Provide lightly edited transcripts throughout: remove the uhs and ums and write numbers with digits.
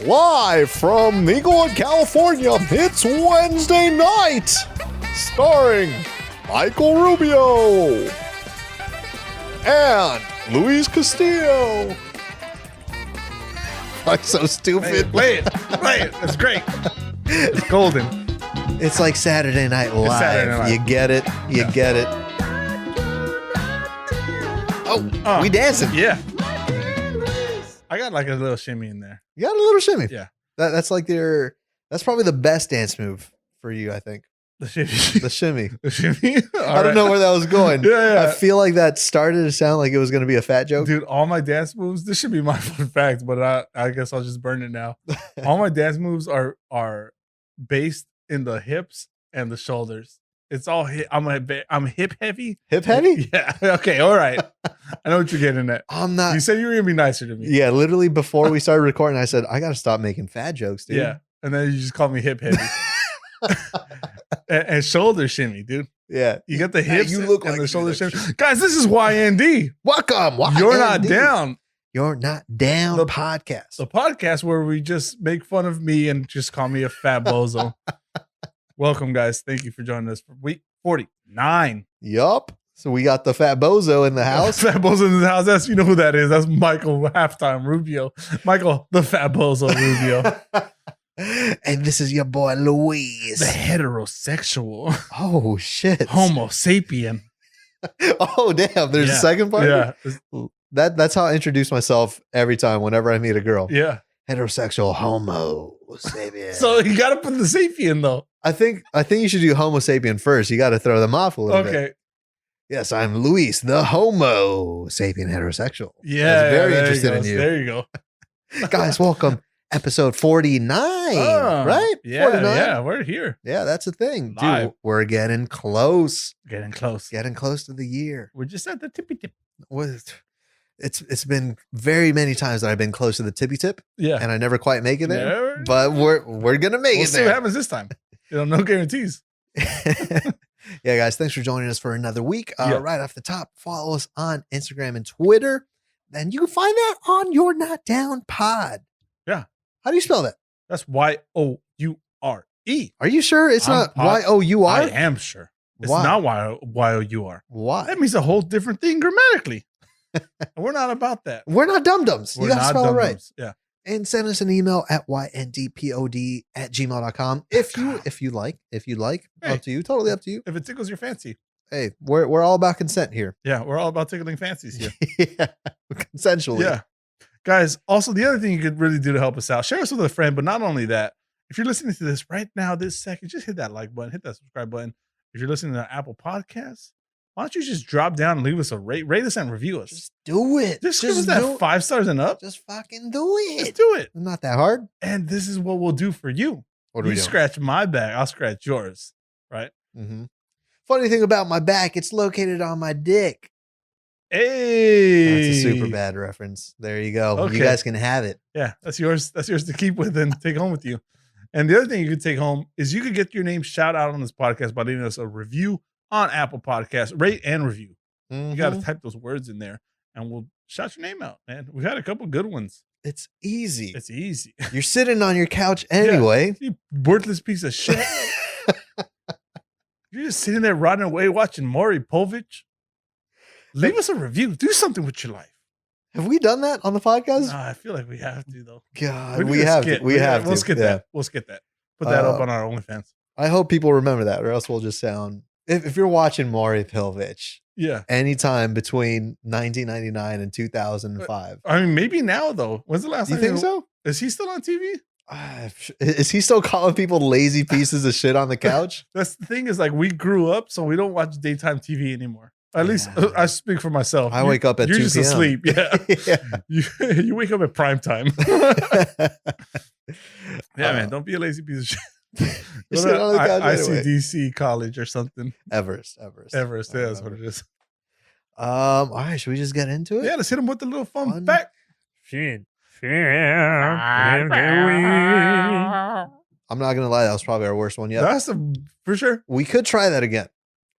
Live from Inglewood, California, it's Wednesday night, starring Michael Rubio and Luis Castillo. I'm so stupid. Play it. It's great. It's golden. It's like Saturday Night Live. Saturday Night Live. You get it. You get it. Oh, we dancing. Yeah. I got like a little shimmy in there. You got a little shimmy. Yeah. That's like that's probably the best dance move for you, I think. The shimmy. The shimmy. The shimmy. I don't know where that was going. Yeah. I feel like that started to sound like it was going to be a fat joke. Dude, all my dance moves, this should be my fun fact, but I guess I'll just burn it now. All my dance moves are based in the hips and the shoulders. It's all hip. I'm hip heavy. Hip heavy? Yeah. Okay. All right. I know what you're getting at. I'm not. You said you were going to be nicer to me. Yeah. Literally before we started recording, I said, I got to stop making fat jokes, dude. Yeah. And then you just called me hip heavy. and shoulder shimmy, dude. Yeah. You got the hips you look and like the shoulder you shimmy. Guys, this is YND. Welcome. You're not down. You're not down The podcast. The podcast where we just make fun of me and just call me a fat bozo. Welcome, guys. Thank you for joining us for week 49. Yup. So we got the fat bozo in the house. Fat bozo in the house. You know who that is. That's Michael Halftime Rubio. Michael, the fat bozo Rubio. And this is your boy Luis. The heterosexual. Oh, shit. Homo sapien. Oh, damn. There's a second part? Yeah. That's how I introduce myself every time whenever I meet a girl. Yeah. Heterosexual homo sapien. So you got to put the sapien, though. I think you should do homo sapien first. You got to throw them off a little bit. Okay. Yes, I'm Luis, the homo sapien heterosexual. Yeah. I was very interested in you. There you go. Guys, welcome. Episode 49, right? Yeah, 49? yeah, we're here. Yeah, that's a thing. Live. Dude, we're getting close. Getting close. Getting close to the year. We're just at the tippy tip. It's been very many times that I've been close to the tippy tip. Yeah. And I never quite make it there. But we're gonna make We'll it see there. what happens this time. No guarantees. Yeah, guys, thanks for joining us for another week. Yeah. Right off the top, follow us on Instagram and Twitter. And you can find that on You're Not Down Pod. Yeah. How do you spell that? That's YOURE. Are you sure it's not YOUR? I am sure. It's Why? not YOUR. Why? That means a whole different thing grammatically. We're not about that. We're not dum-dums. You We're got to not spell it right. dum-dums. Yeah. And send us an email at yndpod@gmail.com if you like. Hey. Up to you. Totally up to you. If it tickles your fancy. Hey, we're all about consent here. Yeah, we're all about tickling fancies here. Yeah. Consensually. Yeah. Guys, also the other thing you could really do to help us out, share us with a friend, but not only that, if you're listening to this right now, this second, just hit that like button, hit that subscribe button. If you're listening to Apple Podcasts, why don't you just drop down and leave us a rate us and review us. Just do it. Just give us that 5 stars and up. Just fucking do it. Just do it. Not that hard. And this is what we'll do for you. What do we do? Scratch my back, I'll scratch yours. Right? Mm-hmm. Funny thing about my back, it's located on my dick. Hey. That's a super bad reference. There you go. Okay. You guys can have it. Yeah, that's yours. That's yours to keep with and take home with you. And the other thing you could take home is you could get your name shout out on this podcast by leaving us a review on Apple Podcasts. Rate and review. Mm-hmm. You got to type those words in there and we'll shout your name out, man. We've had a couple good ones. It's easy. It's easy. You're sitting on your couch anyway. Yeah, you worthless piece of shit. You're just sitting there rotting away watching Maury Povich. Leave us a review. Do something with your life. Have we done that on the podcast? Nah, I feel like we have to, though. God, we have to. We have to. We'll skip that. We'll skip that. Put that up on our OnlyFans. I hope people remember that, or else we'll just sound. If you're watching Maury Povich, yeah, anytime between 1999 and 2005. I mean, maybe now though. When's the last You time? think so? Is he still on TV? Is he still calling people lazy pieces of shit on the couch? That's the thing is like we grew up, so we don't watch daytime TV anymore. At least I speak for myself. I wake up at 2 You're just p.m. asleep. Yeah. Yeah. You wake up at prime time. Yeah, man. Don't be a lazy piece of shit. Go to on the couch anyway. ICDC college or something. Everest. Yeah, that's what it is. All right, should we just get into it? Yeah, let's hit him with the little fun fact. I'm not gonna lie, that was probably our worst one yet. That's for sure. We could try that again.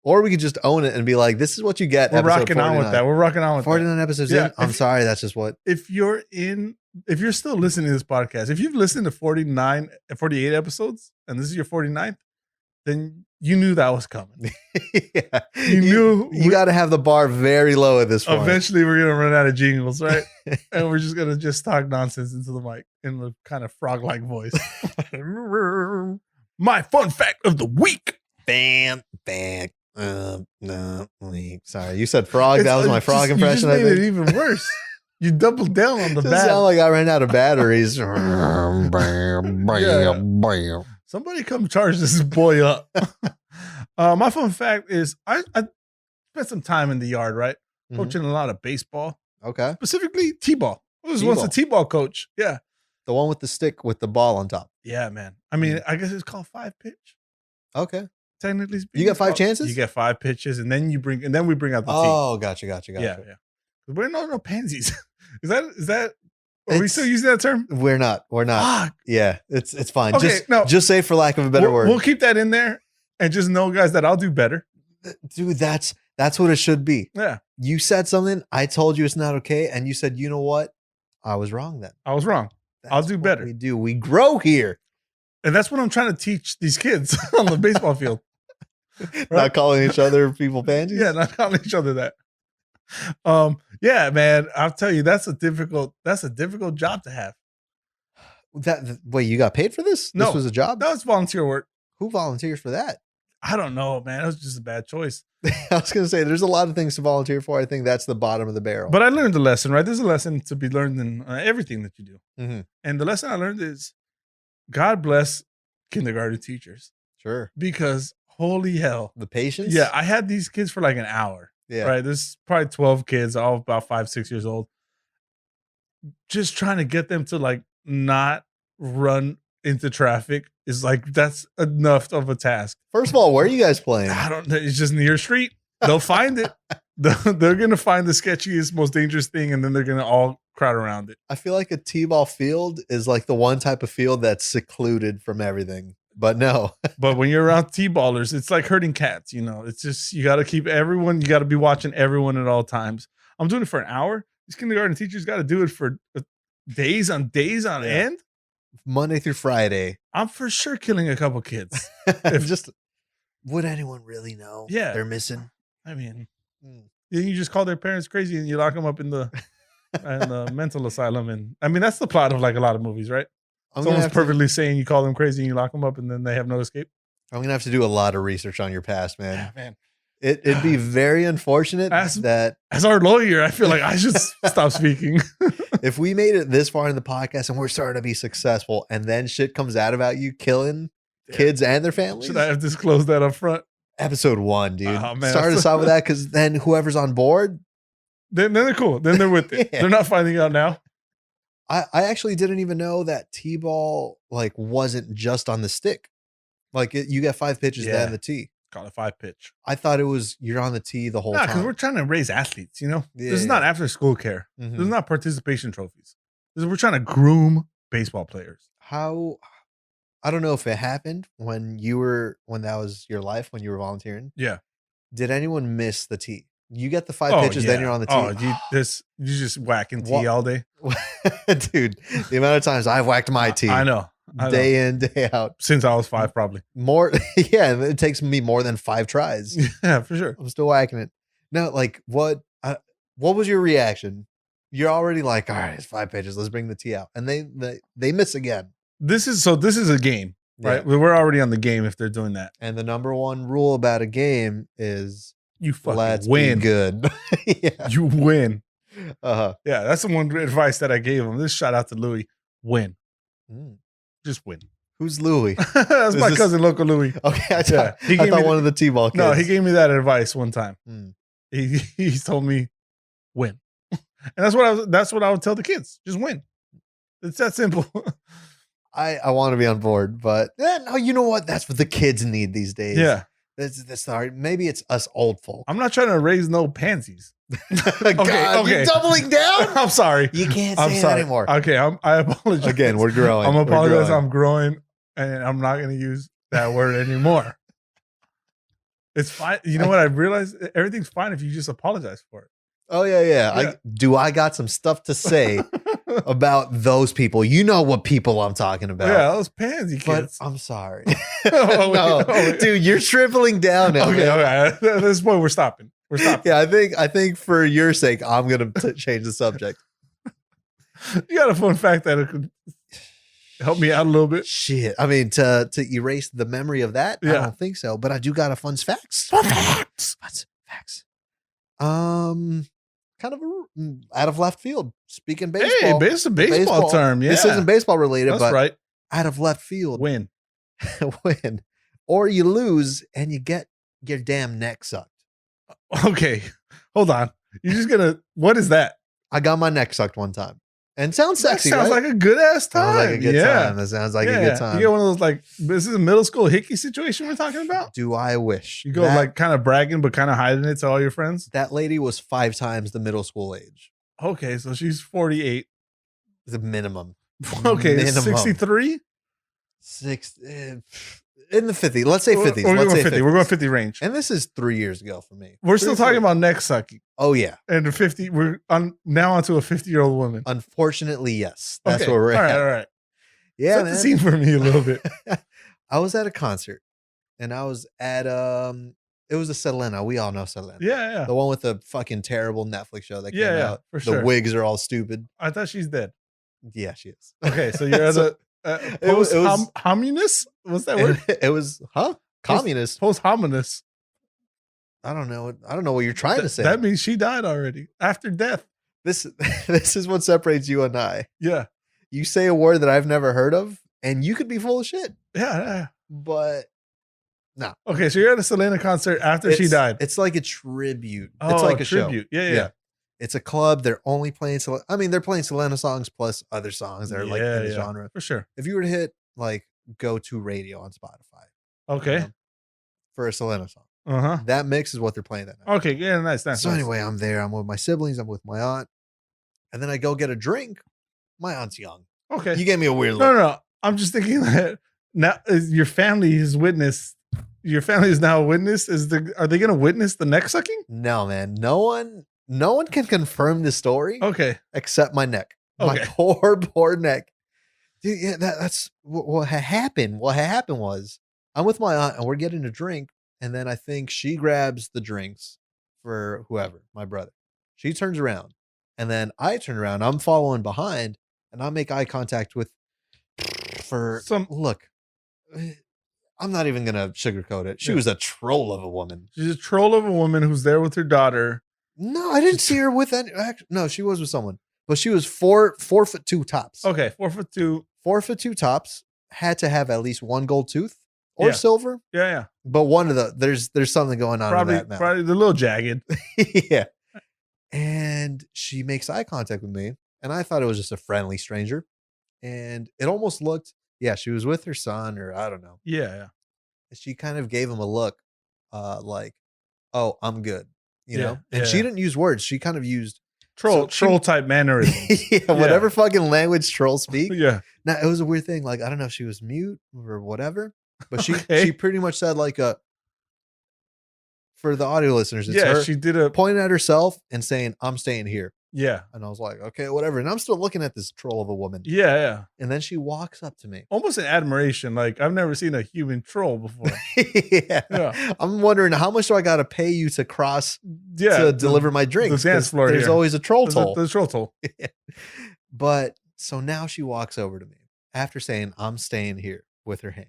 Or we could just own it and be like, this is what you get. We're rocking on with that. We're rocking on with 49 episodes in. I'm sorry, that's just what. If you're in if you're still listening to this podcast, if you've listened to 48 episodes, and this is your 49th, then you knew that was coming. Yeah. You knew you got to have the bar very low at this point. Eventually, we're gonna run out of jingles, right? And we're just gonna talk nonsense into the mic in the kind of frog-like voice. My fun fact of the week. Bam, bam. No, sorry, you said frog. That was my frog impression. You just made it even worse. You doubled down on the bad. Sound like I ran out of batteries. Somebody come charge this boy up. My fun fact is I spent some time in the yard, right? Coaching a lot of baseball. Okay. Specifically T-ball. I was once a T-ball coach. Yeah. The one with the stick with the ball on top. Yeah, man. I mean, I guess it's called 5 pitch. Okay. Technically speaking. You get 5 chances? You get 5 pitches, and then we bring out the tee. Oh, gotcha. Yeah. We're no pansies. Is that are we still using that term? We're not. Fuck. Yeah, it's fine. Okay, just say for lack of a better word. We'll keep that in there and just know, guys, that I'll do better. Dude, that's what it should be. Yeah. You said something, I told you it's not okay, and you said, you know what? I was wrong then. I was wrong. I'll do better. We grow here. And that's what I'm trying to teach these kids on the baseball field. Right? Not calling each other people pansies? Yeah, not calling each other that. Yeah, man, I'll tell you, that's a difficult job to have. Wait, you got paid for this? No. This was a job? No, it's volunteer work. Who volunteers for that? I don't know, man. It was just a bad choice. I was going to say, there's a lot of things to volunteer for. I think that's the bottom of the barrel. But I learned the lesson, right? There's a lesson to be learned in everything that you do. Mm-hmm. And the lesson I learned is God bless kindergarten teachers. Sure. Because holy hell. The patience? Yeah, I had these kids for like an hour. Yeah. Right. There's probably 12 kids, all about 5-6 years old. Just trying to get them to like not run into traffic is like, that's enough of a task. First of all, where are you guys playing? I don't know. It's just near your street. They'll find it. They're going to find the sketchiest, most dangerous thing, and then they're going to all crowd around it. I feel like a T-ball field is like the one type of field that's secluded from everything. But no. But when you're around T-ballers, it's like herding cats, you know. It's just, you got to keep everyone, you got to be watching everyone at all times. I'm doing it for an hour. These kindergarten teachers got to do it for days on end. Monday through Friday. I'm for sure killing a couple kids. Just, would anyone really know? Yeah. They're missing. I mean, then you just call their parents crazy and you lock them up in the mental asylum. And I mean, that's the plot of like a lot of movies, right? Someone's perfectly sane, you call them crazy and you lock them up and then they have no escape. I'm going to have to do a lot of research on your past, man. Yeah, man. It'd be very unfortunate that as our lawyer, I feel like I should stop speaking. If we made it this far in the podcast and we're starting to be successful and then shit comes out about you killing kids and their families. Should I have disclosed that up front? Episode 1, dude. Oh, man. Start us off with that because then whoever's on board. Then they're cool. Then they're with it. Yeah. They're not finding out now. I actually didn't even know that T-ball like wasn't just on the stick. Like you get 5 pitches then the tee. Call it 5 pitch. I thought it was you're on the tee the whole time. Because we're trying to raise athletes, you know? This is not after school care. This is not participation trophies. We're trying to groom baseball players. I don't know if it happened when that was your life, when you were volunteering. Yeah. Did anyone miss the tee? You get the 5 pitches, then you're on the tee. You just whacking tee all day. Dude, the amount of times I've whacked my tee. I know. Day in, day out. Since I was 5, probably. More, yeah, it takes me more than 5 tries. Yeah, for sure. I'm still whacking it. No, like what was your reaction? You're already like, all right, it's 5 pitches. Let's bring the tee out. And they miss again. This is a game, right? Yeah. We're already on the game if they're doing that. And the number one rule about a game is you fucking let's win. Be good. Yeah. You win. Uh-huh. Yeah, that's the one advice that I gave him. This shout out to Louis. Win. Just win. Who's Louis? That's my cousin, Local Louis. Okay, I thought one of the T-ball kids. No, he gave me that advice one time. He told me, win. And that's what I would tell the kids. Just win. It's that simple. I want to be on board, but no, you know what? That's what the kids need these days. Yeah. That's hard. Maybe it's us old folk. I'm not trying to raise no pansies. God, you're doubling down? I'm sorry. You can't say that anymore. Okay, I apologize. Again, we're growing. I'm apologizing. I'm growing, and I'm not going to use that word anymore. It's fine. You know what? I realized everything's fine if you just apologize for it. Oh, yeah. I got some stuff to say about those people. You know what people I'm talking about. Yeah, those pansy But kids. I'm sorry. Oh, wait, No, oh, wait. dude, you're tripling down now. Okay, man. okay. At this point, we're stopping. We're stopping. Yeah, I think for your sake, I'm gonna change the subject. You got a fun fact that it could help me out a little bit. Shit, I mean to erase the memory of that, I Yeah. don't think so. But I do got a fun facts. Fun facts. Facts. Kind of out of left field. Speaking baseball, Hey, it's a baseball term. Yeah, This isn't baseball related, that's but right. out of left field, Win. win, or you lose and you get your damn neck sucked. Okay, hold on. You're just gonna. What is that? I got my neck sucked one time, and sounds sexy. That sounds right? like a good ass time. Sounds like a good yeah. time. That sounds like Yeah. a good time. You get one of those like this is a middle school hickey situation we're talking about. Do I wish? You go that, like kind of bragging but kind of hiding it to all your friends. that lady was 5 times the middle school age. Okay, so she's 48. The minimum. Okay, Minimum. 63. 6 in the 50. Let's say 50s. We're Let's going say 50. We're going 50 range. And this is 3 years ago for me. We're still talking about neck sucking. Oh yeah. And the 50. We're on now onto a 50-year-old woman. Unfortunately, yes. That's Okay, where we're at. All right. Yeah, Set the scene for me a little bit. I was at a concert, and I was at it was a Selena. We all know Selena. Yeah. The one with the fucking terrible Netflix show that came Yeah, out. for The sure. wigs are all stupid. I thought she's dead. Yeah, she is. Okay, so you're at So, a it was- post-hominous? What's that word? it was communist. Post-hominous. I don't know. I don't know what you're trying to say. That means she died already after death. This is what separates you and I. Yeah. You say a word that I've never heard of, and you could be full of shit. Yeah. But no. Okay, so you're at a Selena concert after she died. It's like a tribute. Oh, It's like a tribute. show. Yeah. It's a club. They're only playing they're playing Selena songs plus other songs that are like in the genre. For sure. If you were to hit like go to radio on Spotify, Okay. you know, for a Selena song, Uh-huh. that mix is what they're playing that night. Okay, yeah, nice. So anyway, I'm there. I'm with my siblings. I'm with my aunt, and then I go get a drink. My aunt's young. Okay. You gave me a weird No, look. no. I'm just thinking that now your family is witness. Your family is now a witness. Are they going to witness the neck sucking? No, man. No one can confirm this story Okay. except my neck. My Okay. poor neck. Dude, yeah, that's what had happened. What had happened was I'm with my aunt and we're getting a drink, and then I think she grabs the drinks for whoever, my brother. She turns around, and then I turn around. I'm following behind, and I make eye contact with look. I'm not even gonna sugarcoat it. She was a troll of a woman. She's a troll of a woman who's there with her daughter. No, I didn't see her with any. No, she was with someone, but she was 4'2" tops. Okay, 4'2". 4'2" tops. Had to have at least one gold tooth or Yeah. silver, Yeah. but one of the there's something going on in that mouth. Probably the little jagged. Yeah. And she makes eye contact with me, and I thought it was just a friendly stranger, and it almost looked. Yeah, she was with her son, or I don't know. Yeah. She kind of gave him a look, like, "Oh, I'm good," you Yeah, know. And she didn't use words; she kind of used Troll So she- type mannerisms. yeah, whatever fucking language trolls speak. Yeah. Now it was a weird thing. Like I don't know if she was mute or whatever, but she Okay. she pretty much said like a. For the audio listeners, it's Yeah, her she did a pointing at herself and saying, "I'm staying here." yeah. And I was like, "Okay, whatever." And I'm still looking at this troll of a woman. Yeah. And then she walks up to me. Almost an admiration. Like I've never seen a human troll before. Yeah. Yeah. I'm wondering how much do I got to pay you to cross Yeah. to deliver my drinks? the dance 'Cause floor There's here. always a troll toll. The troll toll. But so now she walks over to me after saying, "I'm staying here," with her hands.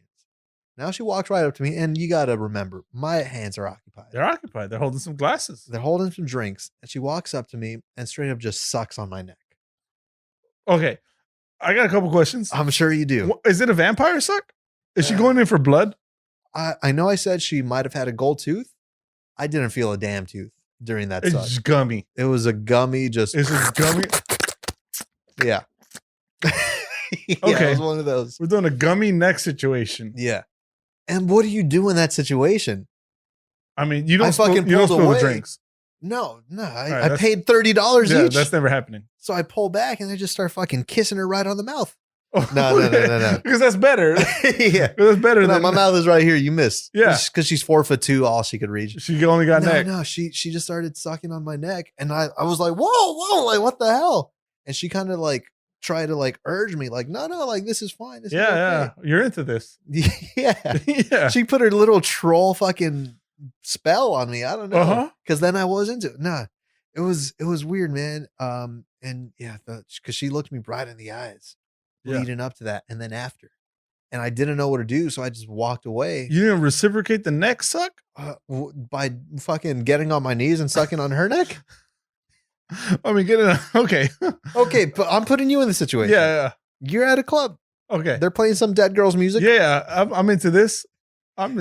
Now she walks right up to me, and you got to remember, my hands are occupied. They're occupied. They're holding some glasses. They're holding some drinks, and she walks up to me and straight up just sucks on my neck. Okay. I got a couple questions. I'm sure you do. Is it a vampire suck? Is she going in for blood? I know I said she might have had a gold tooth. I didn't feel a damn tooth during that It's suck. just gummy. It was a gummy, just Is it gummy? yeah. Yeah, Okay. it was one of those. We're doing a gummy neck situation. Yeah. And what do you do in that situation? I mean, you don't fucking you don't pulled spill away. the drinks. No. right, I that's- paid $30 Yeah, each. that's never happening. So I pull back and I just start fucking kissing her right on the mouth. Oh, No. Because that's better. Yeah. That's better No, than my mouth is right here. You missed. Yeah. Because she's 4'2", all she could reach. She only got neck. No, she just started sucking on my neck. And I was like, whoa, like what the hell? And she kind of like try to like urge me, like, no, like this is fine. This is Yeah, okay. yeah. You're into this. Yeah. Yeah. She put her little troll fucking spell on me. I don't know. Uh-huh. Cause then I was into it. Nah, it was weird, man. And yeah, cause she looked me right in the eyes Yeah. leading up to that and then after. And I didn't know what to do. So I just walked away You didn't reciprocate the neck suck? by fucking getting on my knees and sucking on her neck. I mean, get it. Okay. Okay, but I'm putting you in the situation. Yeah. You're at a club. Okay. They're playing some dead girl's music. Yeah. I'm into this.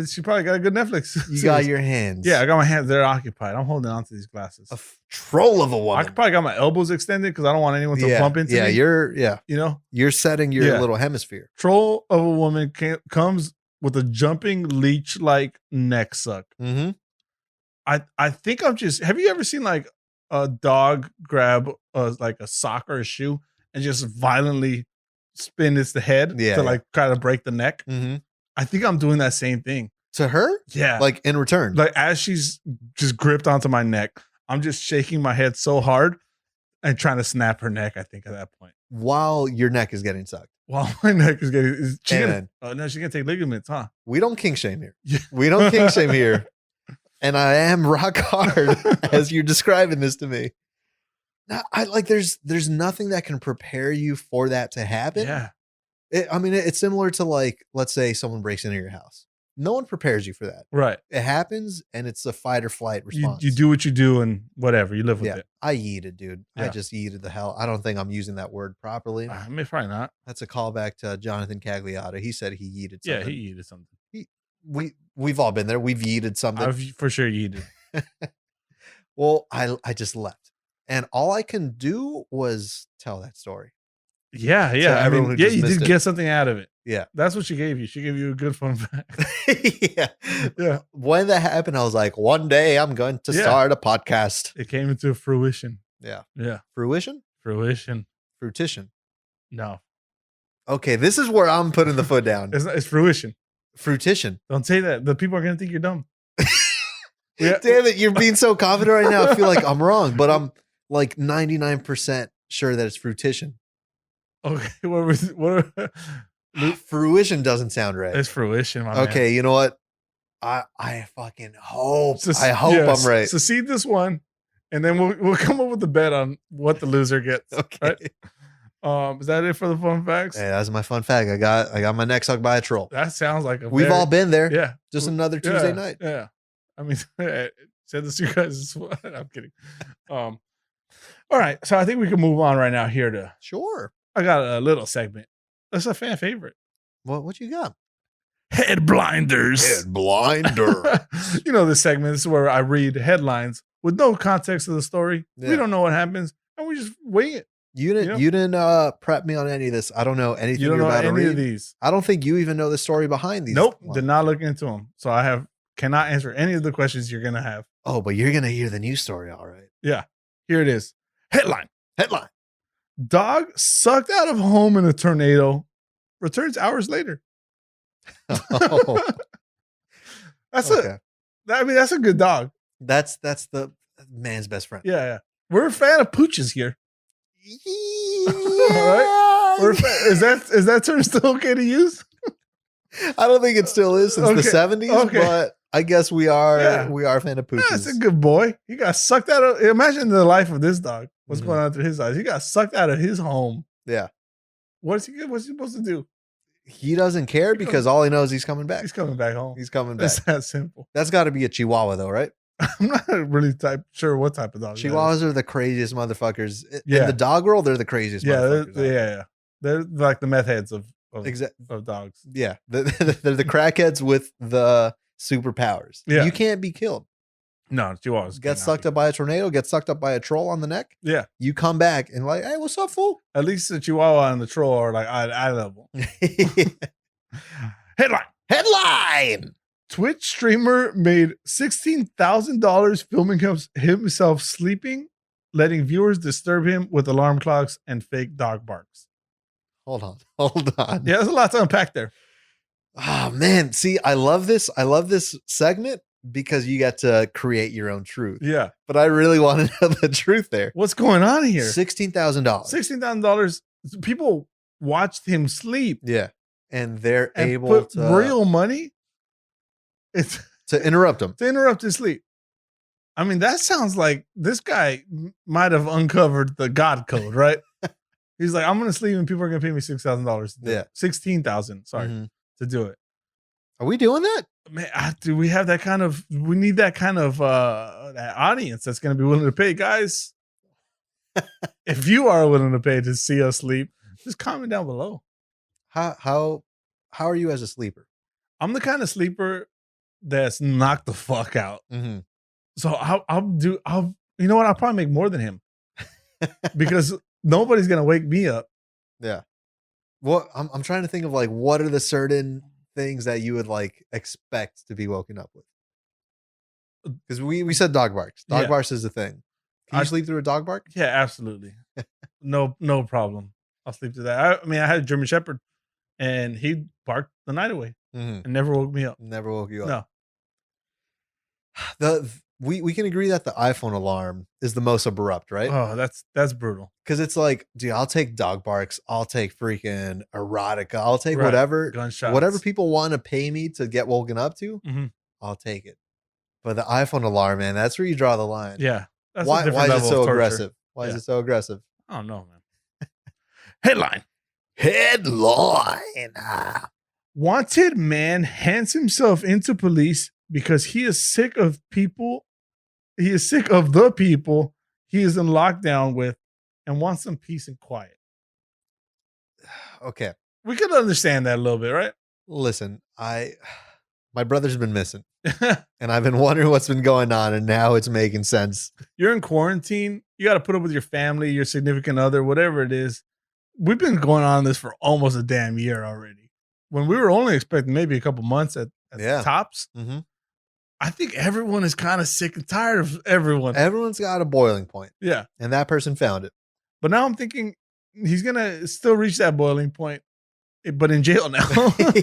She probably got a good Netflix. You got your hands. Yeah, I got my hands. They're occupied. I'm holding on to these glasses. A troll of a I woman. could probably got my elbows extended because I don't want anyone to bump into me. You're setting your little hemisphere. Troll of a woman comes with a jumping leech like neck suck. Mm-hmm. I think I'm just. Have you ever seen like a dog grab like a sock or a shoe and just violently spin its head to like try to break the neck? Mm-hmm. I think I'm doing that same thing to her. Yeah, like in return, like as she's just gripped onto my neck, I'm just shaking my head so hard and trying to snap her neck. I think at that point, while your neck is getting sucked, while my neck is getting, she's gonna take ligaments, huh? We don't kink shame here. Yeah. We don't kink shame here. And I am rock hard as you're describing this to me. Now, there's nothing that can prepare you for that to happen. Yeah. It's similar to like, let's say someone breaks into your house. No one prepares you for that. Right. It happens and it's a fight or flight response. You do what you do and whatever. You live with it. I yeeted, dude. Yeah. I just yeeted the hell. I don't think I'm using that word properly. Probably not. That's a callback to Jonathan Cagliata. He said he yeeted something. Yeah, he yeeted something. We've all been there. We've yeeted something. I've for sure yeeted. Well, I just left. And all I can do was tell that story. Yeah. You did get something out of it. Yeah. That's what she gave you. She gave you a good fun fact. Yeah. When that happened, I was like, one day I'm going to start a podcast. It came into fruition. Yeah. Yeah. Fruition? Fruition. No. Okay. This is where I'm putting the foot down. It's fruition. Fruition. Don't say that. The people are going to think you're dumb. Damn it. You're being so confident right now. I feel like I'm wrong, but I'm like 99% sure that it's fruition. Okay. Fruition doesn't sound right. It's fruition, my man. You know what? I fucking hope. I hope I'm right. Secede this one, and then we'll come up with a bet on what the loser gets. Okay. Right? Is that it for the fun facts? Hey, that's my fun fact. I got my neck sucked by a troll. That sounds like we've all been there. Yeah. Just another Tuesday night. Yeah. I mean, said this to you guys. I'm kidding. All right. So I think we can move on right now here to. Sure. I got a little segment. That's a fan favorite. What you got? HeadBlinders. HeadBlinders. You know this segment. This is where I read headlines with no context of the story. Yeah. We don't know what happens, and we just wing it. You didn't prep me on any of this. I don't know anything. You don't know any of these. I don't think you even know the story behind these. Nope. Did not look into them. So I cannot answer any of the questions you're gonna have. Oh, but you're gonna hear the news story, all right? Yeah. Here it is. Headline. Dog sucked out of home in a tornado. Returns hours later. Oh. That's a good dog. That's the man's best friend. Yeah. We're a fan of pooches here. Yeah. All right. Is that term still okay to use? I don't think it still is since the 70s, but I guess we are a fan of pooches. That's a good boy. He got sucked out of. Imagine the life of this dog. What's going on through his eyes? He got sucked out of his home. Yeah. What's he supposed to do? He doesn't care because all he knows he's coming back. He's coming back home. He's coming back. It's that simple. That's got to be a Chihuahua, though, right? I'm not really sure what type of dog. Chihuahuas are the craziest motherfuckers. In the dog world, they're the craziest motherfuckers. Yeah. They're like the meth heads of dogs. Yeah. They're the crackheads with the superpowers. Yeah. You can't be killed. No, Chihuahuas get sucked up by a tornado, get sucked up by a troll on the neck. Yeah. You come back and like, hey, what's up, fool? At least the Chihuahua and the troll are like eye level. Headline. Twitch streamer made $16,000 filming himself sleeping, letting viewers disturb him with alarm clocks and fake dog barks. Hold on. Yeah, there's a lot to unpack there. Oh man, see, I love this segment because you got to create your own truth. Yeah. But I really want to know the truth there. What's going on here? $16,000. $16,000 people watched him sleep Yeah. And they're and able put to real money it's interrupt him. to interrupt his sleep. I mean, that sounds like this guy might have uncovered the God code, right? He's like, I'm going to sleep and people are going to pay me $6,000 to do it. 16,000, sorry, to do it. Are we doing that? Man, do we have that kind of, we need that kind of that audience that's going to be willing to pay, guys. If you are willing to pay to see us sleep, just comment down below. How are you as a sleeper? I'm the kind of sleeper that's knocked the fuck out. So I'll you know what? I'll probably make more than him because nobody's going to wake me up. Yeah. Well, I'm trying to think of like, what are the certain things that you would like expect to be woken up with? Because we said dog barks. Dog barks is a thing. Can you sleep through a dog bark? Yeah, absolutely. No problem. I'll sleep through that. I mean, I had a German Shepherd and he barked the night away and never woke me up. Never woke you up. No. We can agree that the iPhone alarm is the most abrupt, right? Oh, that's brutal. Because it's like, dude, I'll take dog barks. I'll take freaking erotica. I'll take whatever. Gunshots. Whatever people want to pay me to get woken up to, I'll take it. But the iPhone alarm, man, that's where you draw the line. Yeah. That's why is it so aggressive? Why is it so aggressive? I don't know, man. Headline. Wanted man hands himself into police because he is sick of people. He is sick of the people he is in lockdown with and wants some peace and quiet. Okay. We could understand that a little bit, right? Listen, my brother's been missing. And I've been wondering what's been going on, and now it's making sense. You're in quarantine. You got to put up with your family, your significant other, whatever it is. We've been going on this for almost a damn year already. When we were only expecting maybe a couple months at the tops, I think everyone is kind of sick and tired of everyone. Everyone's got a boiling point. Yeah. And that person found it. But now I'm thinking he's going to still reach that boiling point, but in jail now.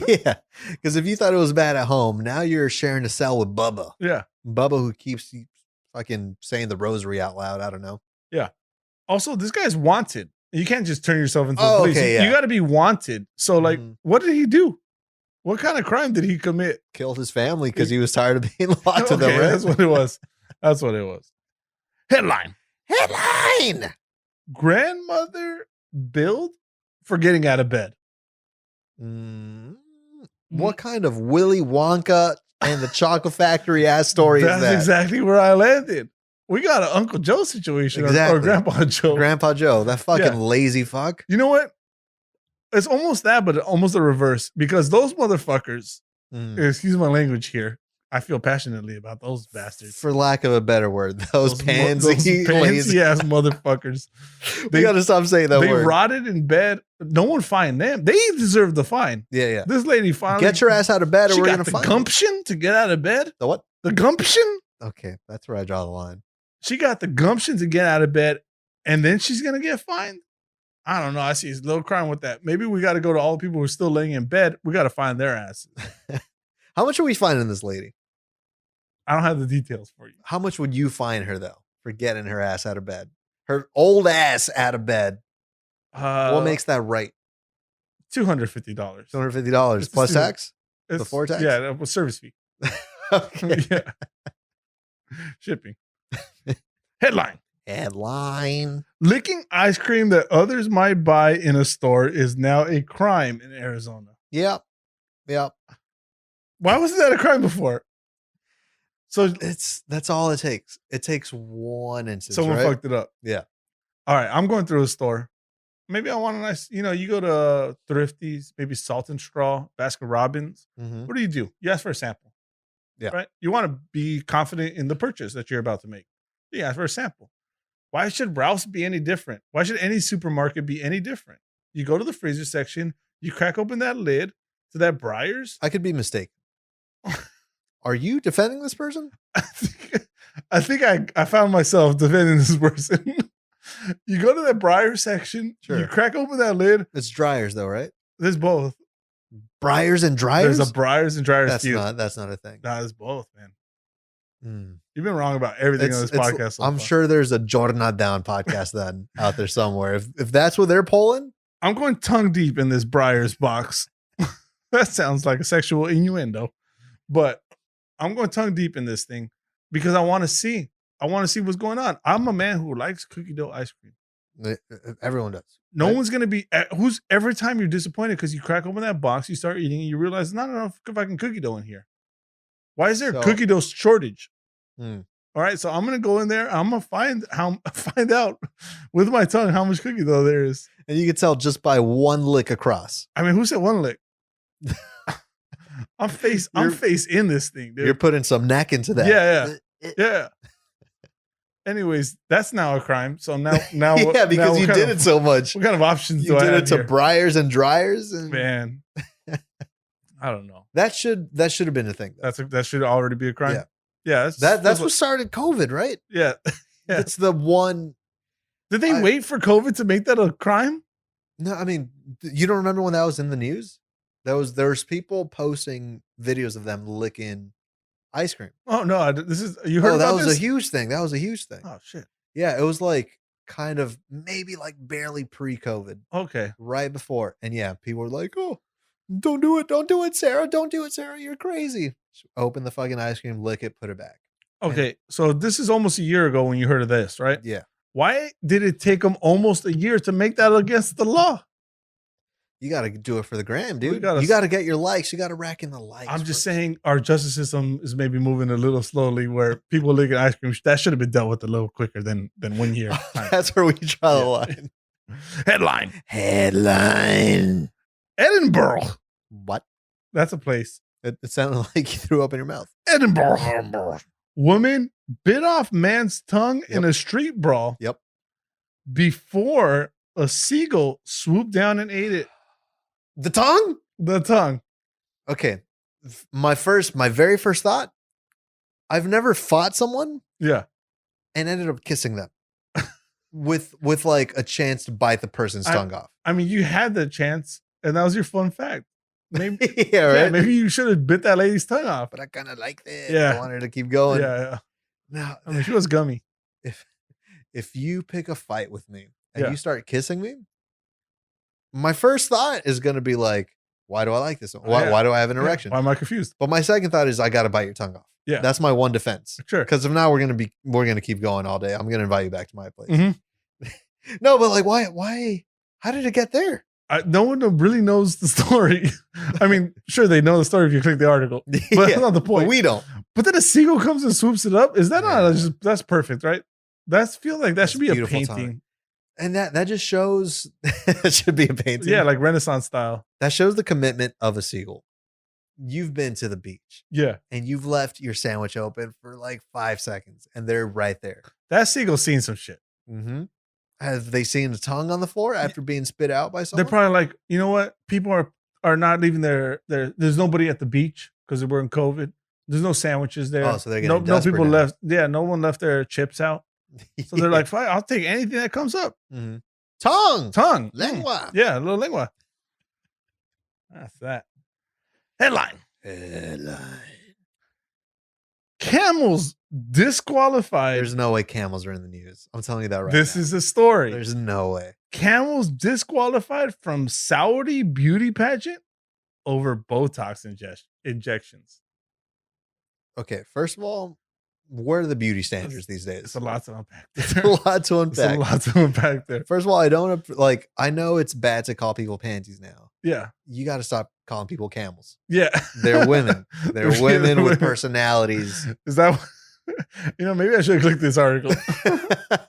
Yeah. Because if you thought it was bad at home, now you're sharing a cell with Bubba. Yeah. Bubba, who keeps fucking saying the rosary out loud. I don't know. Yeah. Also, this guy's wanted. You can't just turn yourself into the police. Okay, you got to be wanted. So, like, what did he do? What kind of crime did he commit? Killed his family because he was tired of being locked with them, right? That's what it was. That's what it was. Headline. Grandmother billed for getting out of bed. What kind of Willy Wonka and the Chocolate Factory ass story is that? That's exactly where I landed. We got an Uncle Joe situation or Grandpa Joe. Grandpa Joe, that fucking lazy fuck. You know what? It's almost that, but almost the reverse. Because those motherfuckers, excuse my language here, I feel passionately about those bastards. For lack of a better word, those pansy ass motherfuckers. We gotta stop saying that word. They rotted in bed. No one fined them. They deserve the fine. Yeah. This lady finally get your ass out of bed, or we're gonna find the gumption to get out of bed. The what? The gumption. Okay, that's where I draw the line. She got the gumption to get out of bed, and then she's gonna get fined. I don't know. I see a little crime with that. Maybe we got to go to all the people who are still laying in bed. We got to find their asses. How much are we finding this lady? I don't have the details for you. How much would you fine her though for getting her ass out of bed? Her old ass out of bed. What makes that right? $250. $250 plus tax? Before tax? Yeah, with service fee. Okay. Yeah. Shipping. Headline. Licking ice cream that others might buy in a store is now a crime in Arizona. Yep. Why wasn't that a crime before? So that's all it takes. It takes one instance. Someone fucked it up. Yeah. All right. I'm going through a store. Maybe I want a nice, you go to Thrifties, maybe Salt and Straw, Baskin Robbins. What do? You ask for a sample. Yeah. Right. You want to be confident in the purchase that you're about to make. You ask for a sample. Why should Ralph's be any different? Why should any supermarket be any different? You go to the freezer section, you crack open that lid to that Breyers. I could be mistaken. Are you defending this person? I think I found myself defending this person. You go to that Breyers section, you crack open that lid. It's Dryers though, right? There's both. Breyers and Dryers? There's a Breyers and Dryers. That's not a thing. Nah, it's both, man. You've been wrong about everything on this podcast. I'm sure there's a Jordan Not Down podcast then out there somewhere. If that's what they're pulling, I'm going tongue deep in this Briar's box. That sounds like a sexual innuendo, but I'm going tongue deep in this thing because I want to see. I want to see what's going on. I'm a man who likes cookie dough ice cream. Everyone does. No right? one's gonna be who's every time you're disappointed because you crack open that box, you start eating, and you realize there's not enough fucking cookie dough in here. Why is there cookie dough shortage? Hmm. All right, so I'm gonna go in there. I'm gonna find out with my tongue how much cookie dough there is, and you can tell just by one lick across. I mean, who said one lick? I'm face in this thing, dude. You're putting some neck into that. Yeah. Anyways, that's now a crime. So now, yeah, because you did it so much. What kind of options do I have? You did it to Briars and Dryers, and man, I don't know. That should have been a thing. Though. That should already be a crime. Yeah. That's what started COVID, right? Yeah. It's the one. Did they wait for COVID to make that a crime? No, I mean, you don't remember when that was in the news? There's people posting videos of them licking ice cream. Oh no! You heard about that was this? a huge thing. That was a huge thing. Oh shit! Yeah, it was like kind of maybe like barely pre-COVID. Okay, right before, and yeah, people were like, "Oh, don't do it, Sarah! Don't do it, Sarah! You're crazy!" Just open the fucking ice cream, lick it, put it back. Okay, so this is almost a year ago when you heard of this, right? Yeah. Why did it take them almost a year to make that against the law? You got to do it for the gram, dude. You got to get your likes. You got to rack in the likes. I'm just saying our justice system is maybe moving a little slowly where people licking ice cream, that should have been dealt with a little quicker than 1 year. That's where we draw the line. Headline. Edinburgh. What? That's a place. It sounded like you threw up in your mouth. Edinburgh. Woman bit off man's tongue in a street brawl. Yep. Before a seagull swooped down and ate it. The tongue? The tongue. Okay. My very first thought, I've never fought someone. Yeah. And ended up kissing them. with like a chance to bite the person's tongue off. I mean, you had the chance, and that was your fun fact. Maybe yeah, right. Yeah, maybe you should have bit that lady's tongue off. But I kind of liked it. Yeah. I wanted to keep going. Yeah. Now, I mean, she was gummy. If you pick a fight with me and you start kissing me, my first thought is going to be like, why do I like this? Why do I have an erection? Why am I confused? But my second thought is I got to bite your tongue off. Yeah. That's my one defense. Sure. Because if not, we're going to keep going all day. I'm going to invite you back to my place. Mm-hmm. No, but like, why, how did it get there? No one really knows the story. I mean, sure, they know the story if you click the article, but that's not the point. But we don't. But then a seagull comes and swoops it up. Is that not that's perfect, right? Feel like that should be a painting. Time. And that just shows it should be a painting. Yeah, like Renaissance style. That shows the commitment of a seagull. You've been to the beach. Yeah. And you've left your sandwich open for like 5 seconds and they're right there. That seagull's seen some shit. Mm-hmm. Have they seen a tongue on the floor after being spit out by someone? They're probably like, you know what? People are not leaving there's nobody at the beach because we're in COVID. There's no sandwiches there. Oh, so they're getting no people now. left. Yeah, no one left their chips out. So they're like, fine, I'll take anything that comes up. Mm-hmm. Tongue. Lengua. Yeah, a little lengua. That's that. Headline. Camels disqualified. There's no way camels are in the news. I'm telling you that right This now. is the story. There's no way. Camels disqualified from Saudi beauty pageant over Botox injections. Okay, first of all, what are the beauty standards these days? It's a lot to unpack. It's a lot to unpack. It's a lot to unpack there. First of all, I know it's bad to call people panties now. Yeah. You got to stop calling people camels. Yeah. They're women. They're women with personalities. Is that, maybe I should have clicked this article.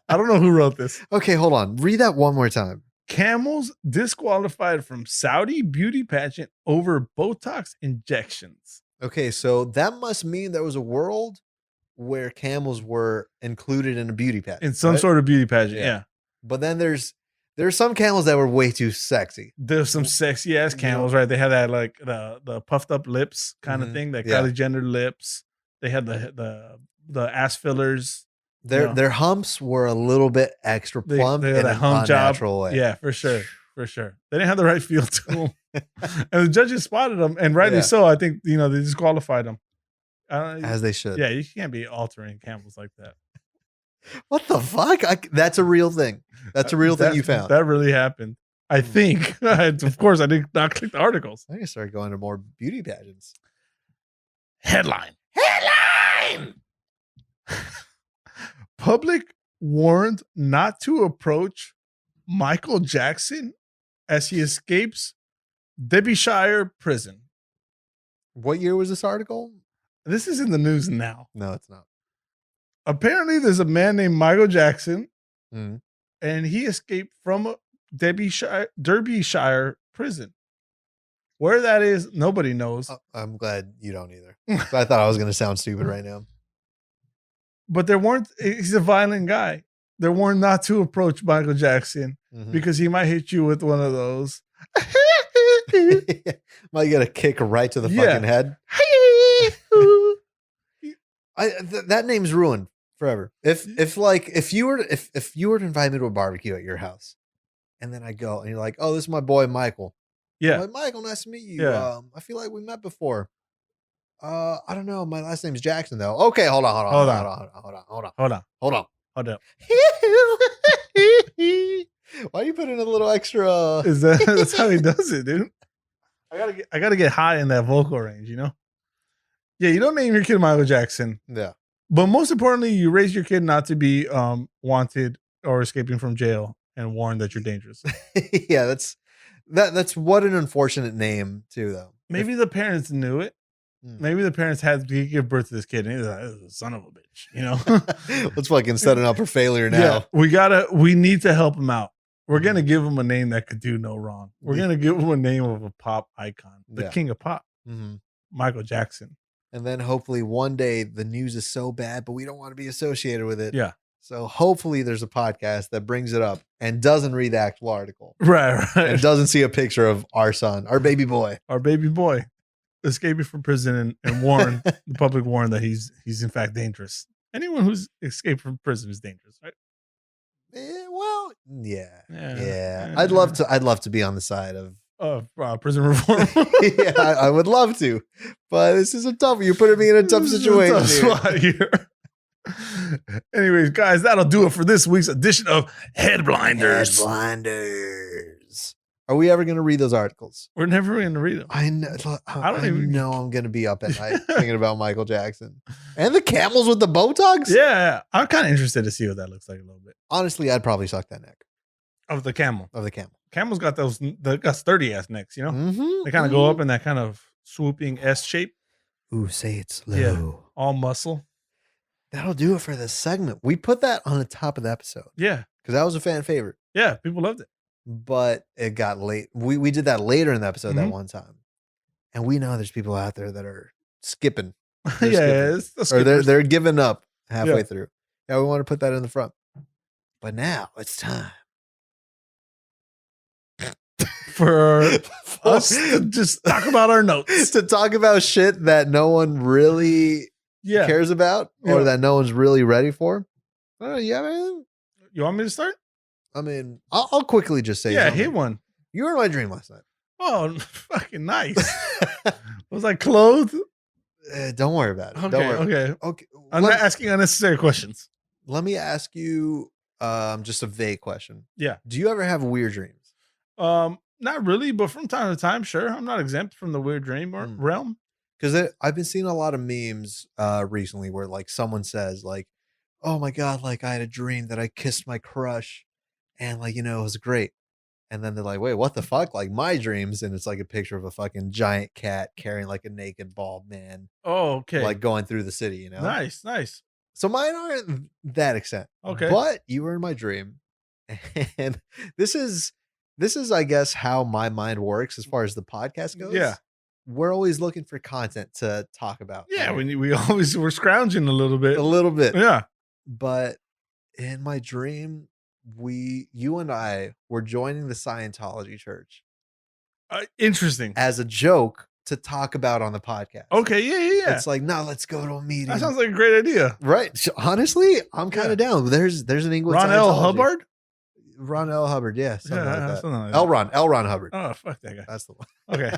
I don't know who wrote this. Okay, hold on. Read that one more time. Camels disqualified from Saudi beauty pageant over Botox injections. Okay, so that must mean there was a world where camels were included in a beauty pageant. In some sort of beauty pageant, yeah. But then there's some camels that were way too sexy. There's some sexy ass camels, right? They had that like the puffed up lips kind of thing, that Kylie Jenner lips. They had the ass fillers. Their humps were a little bit extra plump in a hump unnatural way. Yeah, for sure. For sure. They didn't have the right feel to them. And the judges spotted them, and rightly so. I think, they disqualified them. As they should. Yeah, you can't be altering camels like that. What the fuck? That's a real thing. That's a real thing you found. That really happened. I think. Of course, I did not click the articles. I need to start going to more beauty pageants. Headline. Public warned not to approach Michael Jackson as he escapes Derbyshire prison. What year was this article? This is in the news now. No, it's not. Apparently, there's a man named Michael Jackson, Mm. and he escaped from Derbyshire prison. Where that is, nobody knows. I'm glad you don't either. I thought I was going to sound stupid right now. But he's a violent guy. They're warned not to approach Michael Jackson because he might hit you with one of those. Might get a kick right to the fucking head. That name's ruined forever. If you were to invite me to a barbecue at your house, and then I go and you're like, "Oh, this is my boy Michael." Yeah, I'm like, Michael, nice to meet you. Yeah. I feel like we met before. I don't know. My last name's Jackson, though. Okay, hold on. Why you put in a little extra? That's how he does it, dude. I gotta get high in that vocal range, you know? Yeah, you don't name your kid Michael Jackson. Yeah. But most importantly, you raise your kid not to be wanted or escaping from jail and warned that you're dangerous. Yeah, that's what an unfortunate name too, though. Maybe the parents knew it. Maybe the parents had to give birth to this kid, and he's like, "This is a son of a bitch," you know. Let's fucking set him up for failure now. Yeah, we need to help him out. We're gonna give him a name that could do no wrong. We're gonna give him a name of a pop icon, the king of pop, Michael Jackson. And then hopefully one day the news is so bad, but we don't want to be associated with it. Yeah. So hopefully there's a podcast that brings it up and doesn't read the actual article. Right. And doesn't see a picture of our son, our baby boy. Escaping from prison and warn the public warned that he's in fact dangerous. Anyone who's escaped from prison is dangerous, right? Yeah. I'd love to be on the side of prison reform. Yeah, I would love to, but this is you're putting me in a tough situation here. Anyways, guys, that'll do it for this week's edition of HeadBlinders. Are we ever going to read those articles? We're never going to read them. I know. I know I'm going to be up at night thinking about Michael Jackson and the camels with the Botox. Yeah, I'm kind of interested to see what that looks like a little bit. Honestly, I'd probably suck that neck of the camel. Camels got got sturdy ass necks, you know. They kind of go up in that kind of swooping S shape. Ooh, say it slow. Yeah, all muscle. That'll do it for this segment. We put that on the top of the episode. Yeah, because that was a fan favorite. Yeah, people loved it. But it got late. We did that later in the episode that one time, and we know there's people out there that are skipping. They're giving up halfway through. Yeah, we want to put that in the front. But now it's time for us to just talk about our notes, to talk about shit that no one really cares about or that no one's really ready for. I don't know. You have anything? You want me to start? I mean, I'll quickly just say, hit one. You were in my dream last night. Oh, fucking nice. Was I clothed? Don't worry about it. Okay. I'm not asking unnecessary questions. Let me ask you just a vague question. Yeah. Do you ever have weird dreams? Not really, but from time to time, sure. I'm not exempt from the weird dream or realm. Because I've been seeing a lot of memes recently where like someone says like, "Oh my God, like I had a dream that I kissed my crush and like, it was great." And then they're like, "Wait, what the fuck?" Like my dreams. And it's like a picture of a fucking giant cat carrying like a naked bald man. Oh, okay. Like going through the city, Nice. So mine aren't that extent. Okay. But you were in my dream. And this is, I guess, how my mind works as far as the podcast goes. Yeah. We're always looking for content to talk about. Yeah. Right? We're scrounging a little bit. Yeah. But in my dream, you and I were joining the Scientology church. Interesting. As a joke to talk about on the podcast. Okay. Yeah. It's like, no, let's go to a meeting. That sounds like a great idea. Right. Honestly, I'm kind of down. There's an English Ron L. Hubbard? Ron L. Hubbard. Yeah. Something like that. Something like that. L. Ron Hubbard. Oh, fuck that guy. That's the one. Okay.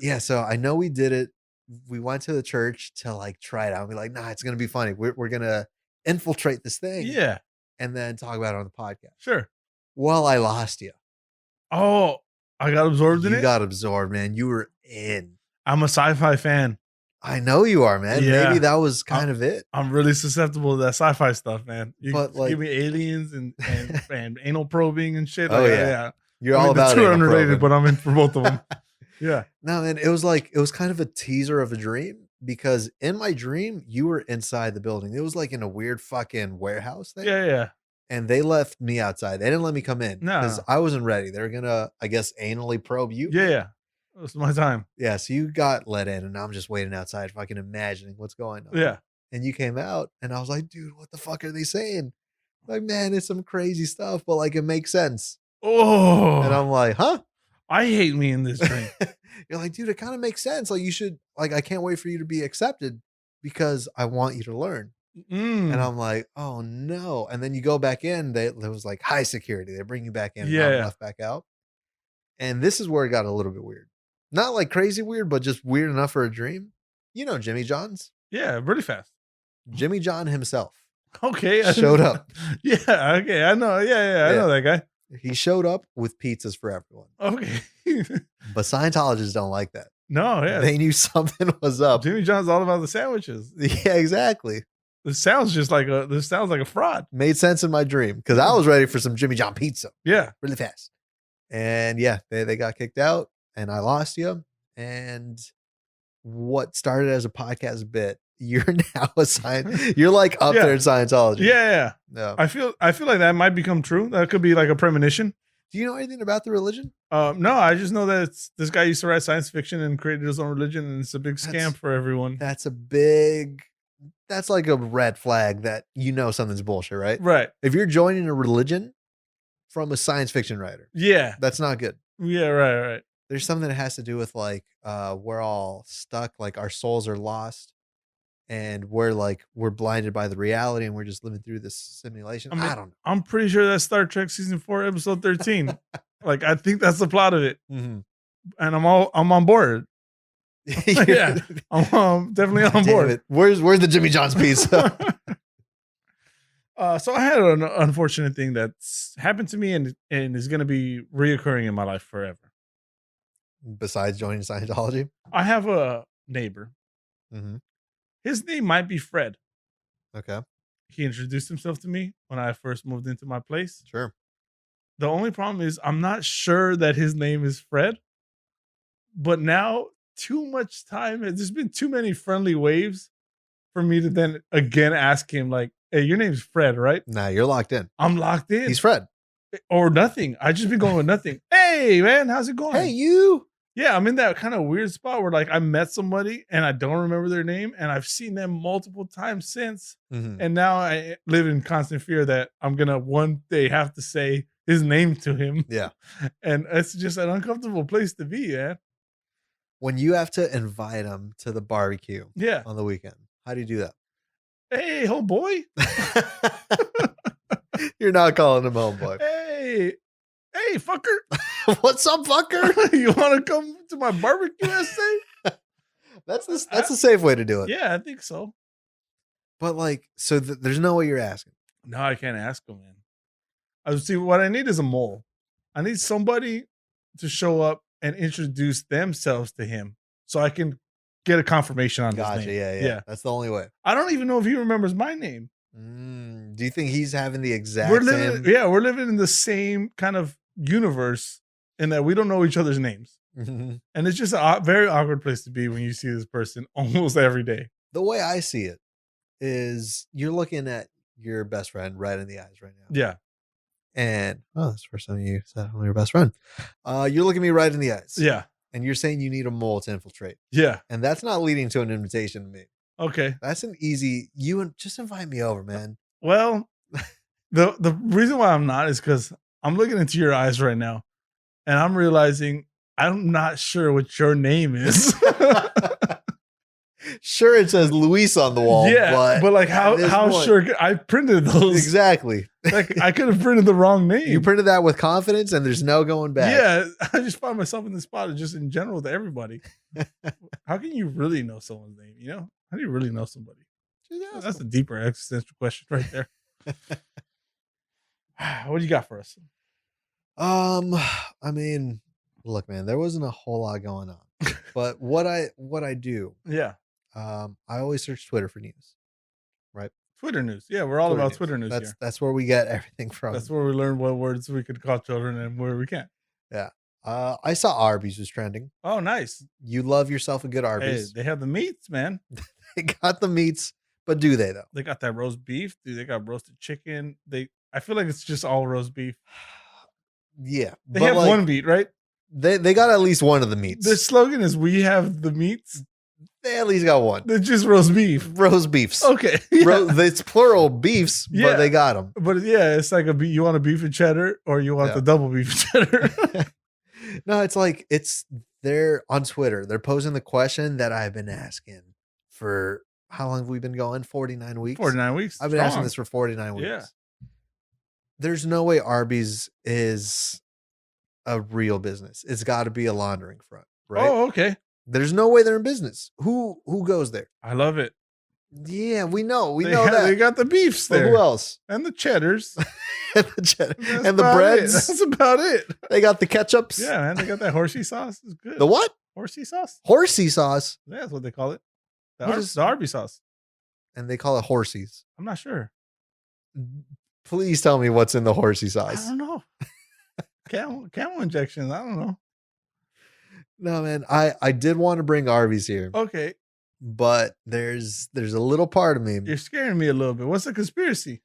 Yeah. So I know we did it. We went to the church to like try it out. We're like, nah, it's going to be funny. We're going to infiltrate this thing. Yeah. And then talk about it on the podcast. Sure. Well, I lost you. Oh, I got absorbed in You it? got absorbed, man. You were in. I'm a sci-fi fan. I know you are, man. Maybe Yeah. that was I kind of it. I'm really susceptible to that sci-fi stuff, man. You But just give like, me aliens and anal probing and shit, oh like, yeah, yeah. you're I all mean, the about 2 are anal unrelated, probing. but I'm in for both of them. Yeah. No, man, it was like it was kind of a teaser of a dream because in my dream you were inside the building. It was like in a weird fucking warehouse thing, Yeah, yeah. and they left me outside. They didn't let me come in No, because no. I wasn't ready. They were gonna, I guess, anally probe you. Yeah, yeah. It's my time. Yeah, so you got let in, and I'm just waiting outside, fucking imagining what's going on. Yeah. And you came out, and I was like, dude, what the fuck are they saying? Like, man, it's some crazy stuff, but like it makes sense. And Oh, I'm like, huh? I hate me in this dream. You're like, dude, it kind of makes sense. Like, you should, like, I can't wait for you to be accepted because I want you to learn. And Mm. I'm like, oh no. And then you go back in, there was like high security. They bring you back in, and Yeah, I'm yeah. left back out. And this is where it got a little bit weird. Not like crazy weird, but just weird enough for a dream. You know, Jimmy John's? Yeah, really fast. Jimmy John himself Okay. showed up. Yeah, okay, I know. Yeah, I Yeah. know that guy. He showed up with pizzas for everyone. Okay. But Scientologists don't like that. No, yeah. They knew something was up. Jimmy John's all about the sandwiches. Yeah, exactly. This sounds like a fraud. Made sense in my dream because I was ready for some Jimmy John pizza Yeah. really fast. And yeah, they got kicked out and I lost you. And what started as a podcast bit, you're now a science. You're like up Yeah. there in Scientology. Yeah. No. I feel like that might become true. That could be like a premonition. Do you know anything about the religion? No, I just know that this guy used to write science fiction and created his own religion, and it's a big scam for everyone. That's like a red flag that you know something's bullshit, right? Right. If you're joining a religion from a science fiction writer, Yeah. that's not good. Yeah, right. There's something that has to do with like we're all stuck, like our souls are lost and we're blinded by the reality and we're just living through this simulation. I don't know. I'm pretty sure that's Star Trek season 4, episode 13. Like, I think that's the plot of it. Mm-hmm. And I'm on board. Yeah. I'm definitely on board. It. Where's the Jimmy John's pizza? So I had an unfortunate thing that's happened to me and is going to be reoccurring in my life forever. Besides joining Scientology? I have a neighbor. Mm-hmm. His name might be Fred. Okay. He introduced himself to me when I first moved into my place. Sure. The only problem is I'm not sure that his name is Fred. But now, too much time. There's been too many friendly waves for me to then again ask him, like, hey, your name's Fred, right? Nah, you're locked in. I'm locked in. He's Fred. Or nothing. I just been going with nothing. Hey, man, how's it going? Hey, you. Yeah, I'm in that kind of weird spot where like I met somebody and I don't remember their name and I've seen them multiple times since. Mm-hmm. And now I live in constant fear that I'm going to one day have to say his name to him. Yeah. And it's just an uncomfortable place to be, man. When you have to invite him to the barbecue Yeah. on the weekend, how do you do that? Hey, homeboy. You're not calling him homeboy. Hey, fucker. What's up, fucker? You want to come to my barbecue essay? That's a safe way to do it. Yeah, I think so. But like, so there's no way you're asking. No, I can't ask him, man. See, what I need is a mole. I need somebody to show up and introduce themselves to him so I can get a confirmation on his Gotcha. name. Yeah. That's the only way. I don't even know if he remembers my name. Do you think he's having the exact We're same? living in the same kind of universe in that we don't know each other's names. Mm-hmm. And it's just a very awkward place to be when you see this person almost every day. The way I see it is you're looking at your best friend right in the eyes right now. Yeah. And that's the first time you said I'm your best friend. You're looking me right in the eyes. Yeah. And you're saying you need a mole to infiltrate. Yeah. And that's not leading to an invitation to me. Okay. That's an easy, just invite me over, man. Well, the reason why I'm not is because I'm looking into your eyes right now and I'm realizing I'm not sure what your name is. Sure, it says Luis on the wall. Yeah, but like how sure I printed those exactly. Like I could have printed the wrong name. You printed that with confidence, and there's no going back. Yeah, I just find myself in this spot, just in general to everybody. How can you really know someone's name? You know, how do you really know somebody? That's a deeper existential question right there. What do you got for us? I mean, look, man, there wasn't a whole lot going on, but what I do, Yeah. I always search Twitter for news, right? Twitter news. Yeah, we're all Twitter about news. Twitter news That's here. that's where we get everything That's from. where we learn what words we could call children and where we can't. Yeah. I saw Arby's was trending. Oh, nice. You love yourself a good Hey, Arby's. they have the meats, man. They got the meats, but do they though? They got that roast beef, dude. They got roasted chicken. I feel like it's just all roast beef. Yeah, They but have like, one meat, right? they got at least one of the meats. Their slogan is "We have the meats." They at least got one. They're just roast beef. Roast beefs. Okay, yeah. It's plural beefs, Yeah. but they got them. But yeah, it's like you want a beef and cheddar, or you want Yeah. the double beef and cheddar. No, it's like they're on Twitter. They're posing the question that I've been asking for how long have we been going? 49 weeks. 49 weeks. I've been asking strong. this for 49 weeks. Yeah. There's no way Arby's is a real business. It's got to be a laundering front, right? Oh, okay. There's no way they're in business. Who goes there? I love it. Yeah, we know. We They know that. They got the beefs But there. who else? And the cheddars. And the cheddar. That's And the about it. breads. That's about it. They got the ketchups. Yeah, man. They got that horsey sauce. It's good. The what? Horsey sauce? Horsey sauce. Yeah, that's what they call it. What is- The Arby sauce. And they call it horsies. I'm not sure. Please tell me what's in the horsey I sauce. don't know. Camel injections. I don't know. No, man. I did want to bring Arby's here, Okay. but there's a little part of me. You're scaring me a little bit. What's the conspiracy?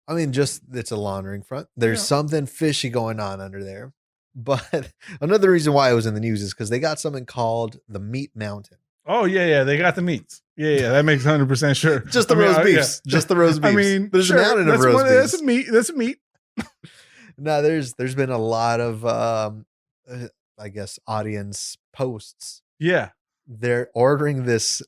I mean, just it's a laundering front. There's Yeah. something fishy going on under there. But another reason why it was in the news is because they got something called the Meat Mountain. Oh, yeah. They got the meats. Yeah. That makes 100% sure. Just the roast beefs. Just the roast beefs. I mean, there's sure, a mountain of that's roast beefs. That's a meat. That's a meat. No, there's been a lot of I guess audience posts. Yeah. They're ordering this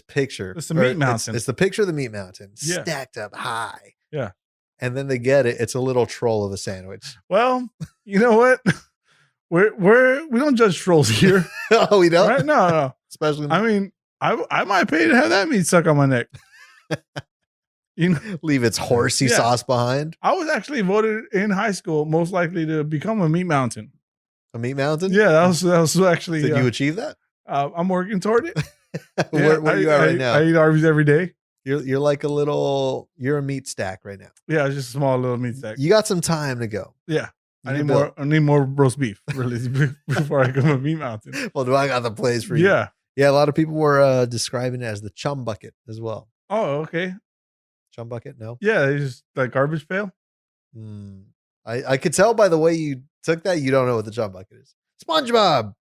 picture. It's the or Meat Mountain. It's the picture of the Meat Mountain Yeah. stacked up high. Yeah. And then they get it. It's a little troll of a sandwich. Well, you know what? We don't judge trolls here. Oh, we don't? Right? No. Especially I mean, I might pay to have that meat stuck on my neck. You know, leave its horsey Yeah. sauce behind. I was actually voted in high school most likely to become a meat mountain. A Meat Mountain? Yeah, that was actually. Did you achieve that? I'm working toward it. Where are you at right now? I eat Arby's every day. You're like you're a meat stack right now. Yeah, it's just a small little meat stack. You got some time to go. Yeah, You I can need build- more. I need more roast beef really before I become a meat mountain. Well, do I got the place for you? Yeah. Yeah, a lot of people were describing it as the chum bucket as well. Oh, okay. Chum bucket? No. Yeah, it's just like garbage pail. I could tell by the way you took that you don't know what the chum bucket is. SpongeBob.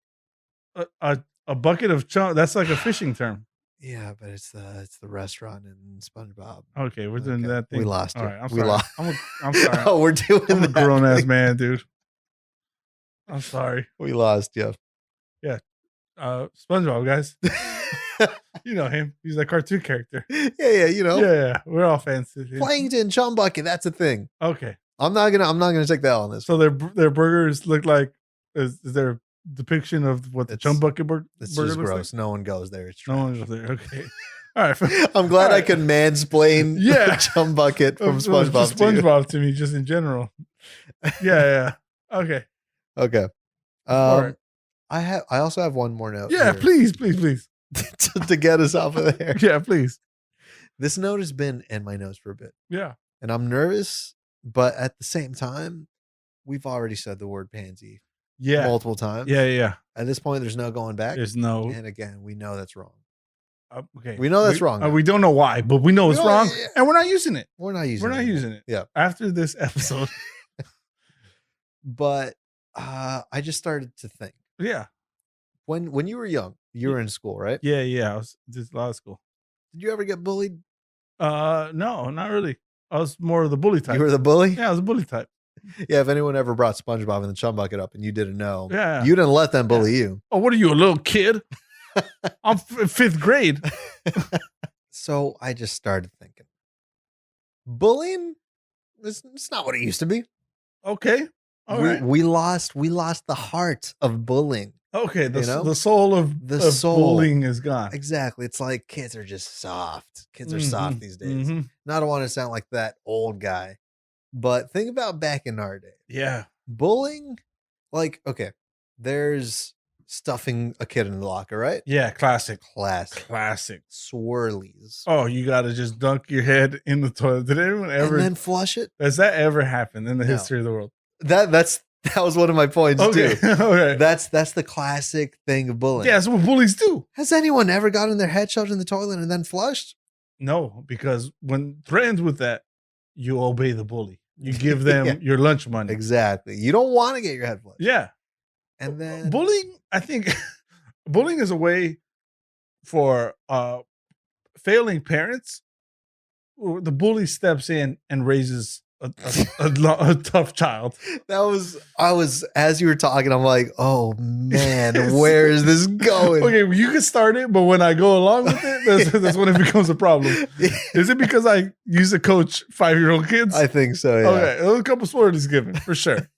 A bucket of chum. That's like a fishing term. Yeah, but it's the restaurant in SpongeBob. Okay, we're doing Okay, that thing. we lost All you. right, I'm We sorry. lost. I'm sorry. Oh, we're doing I'm a that grown ass thing. man, dude. I'm sorry. We lost you. SpongeBob, guys. You know him. He's a cartoon character. Yeah, you know. Yeah, we're all fans of him. Plankton chum bucket, that's a thing. Okay, I'm not gonna take that on this. so their burgers look like is there depiction of what the It's- chum bucket It's burger just looks gross. No one goes there. It's like? No trash. one's there. Okay, all right. I'm glad All I right. could mansplain Yeah. the chum bucket from Just SpongeBob to you. SpongeBob to me, just in general. Yeah. Okay. Okay. All right. I also have one more note. Yeah, here please. to get us off of there. Yeah, please. This note has been in my nose for a bit, Yeah. and I'm nervous, but at the same time, we've already said the word pansy Yeah. multiple times. Yeah. At this point, there's no going back. There's no. And again, we know that's wrong. Okay. We know that's wrong now. We don't know why, but we know it's know- wrong, yeah. and we're not using it. We're not using. We're not it anymore. using it. Yeah. After this episode. But I just started to think Yeah. when you were young, you were in school, right? Yeah. I was just law school. Did you ever get bullied? No, not really. I was more of the bully type. You were the bully. Yeah, I was a bully type. Yeah. If anyone ever brought SpongeBob and the chum bucket up and you didn't know, Yeah. you didn't let them bully you. Oh, what are you, a little kid? I'm fifth grade. So I just started thinking, bullying, it's not what it used to be. Okay. All right. We lost the heart of bullying. Okay. you know? The soul of The soul. bullying is gone. Exactly. It's like kids are just soft. Kids are soft Mhm, these days. mhm. And I don't want to sound like that old guy, but think about back in our day. Yeah. Bullying Like, okay, there's stuffing a kid in the locker, right? Yeah, classic. Classic. Classic. Swirlies. Oh, you got to just dunk your head in the toilet. Did anyone And ever, then flush it? has that ever happened in the No. history of the world? That was one of my points Okay. too. Okay. That's the classic thing of bullying. Yeah, that's what bullies do. Has anyone ever gotten their head shoved in the toilet and then flushed? No, because when threatened with that, you obey the bully. You give them Yeah. your lunch money. Exactly. You don't want to get your head flushed. Yeah. And then Bullying, I think bullying is a way for failing parents. The bully steps in and raises a tough child. I was as you were talking, I'm like, oh man, where is this going? Okay, well, you can start it, but when I go along with it, that's when it becomes a problem. Is it because I used to coach 5-year-old kids? I think so. Yeah. Okay, there's a couple swirlies given for sure.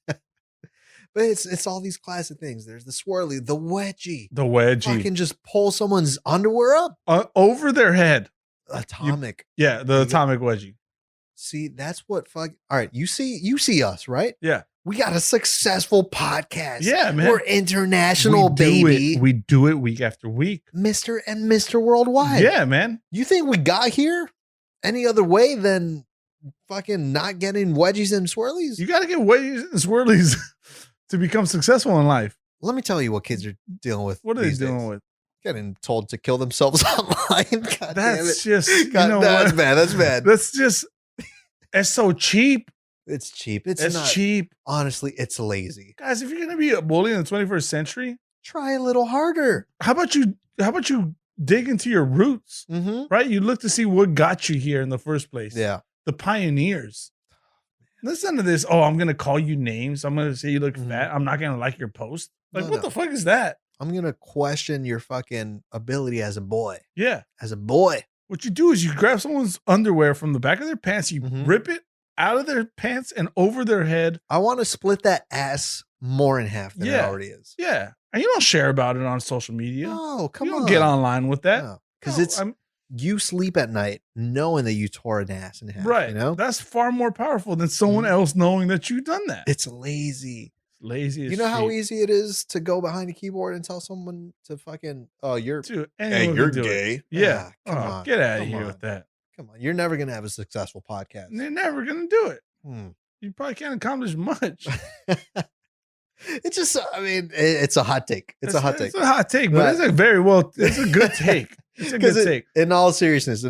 But it's all these classic things. There's the swirly, the wedgie. The wedgie Fucking just pull someone's underwear up. over their head. Atomic. Yeah, the atomic wedgie. See, that's what fuck. All right, you see us, right? Yeah. We got a successful podcast. Yeah, man. We're international, baby. We do it week after week. Mr. and Mr. Worldwide. Yeah, man. You think we got here any other way than fucking not getting wedgies and swirlies? You got to get wedgies and swirlies to become successful in life. Let me tell you what kids are dealing with. What are they dealing with? Getting told to kill themselves online. God That's damn it. just, God, you know that's what? bad. That's bad. That's just, it's so cheap. It's cheap. It's It's not cheap. Honestly, it's lazy. Guys, if you're going to be a bully in the 21st century, Try a little harder. how about you dig into your roots, Mm-hmm. right? You look to see what got you here in the first place. Yeah. The pioneers. Listen to this. Oh, I'm going to call you names. I'm going to say you look Mhm. fat. I'm not going to like your post. Like, No, what no. the fuck is that? I'm going to question your fucking ability as a boy. Yeah. As a boy. What you do is you grab someone's underwear from the back of their pants, you Mhm. rip it out of their pants and over their head. I want to split that ass more in half than it Yeah. already is. Yeah. And you don't share about it on social media. No, come you on. don't get online with that. Because No, it's you sleep at night knowing that you tore an ass in half. right. You know? That's far more powerful than someone Mhm. else knowing that you've done that. It's lazy. Lazy as You know how shit. easy it is to go behind a keyboard and tell someone to fucking, oh, you're Dude, hey, anyone you're can do it. gay. Yeah. Come Oh, on. get out of Come here on. with that. Come on. You're never gonna have a successful podcast. They're never going to do it. Hmm. You probably can't accomplish much. It's just, I mean, it's a hot take. It's a hot take. It's a hot take, but Right. it's a good take. It's a good Because take. in all seriousness,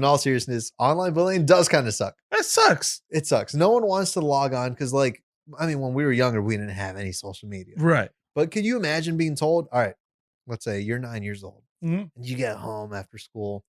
online bullying does kind of suck. That sucks. It sucks. No one wants to log on because, like, I mean, when we were younger, we didn't have any social media. Right. But could you imagine being told, all right, let's say you're 9 years old Mhm. and you get home after school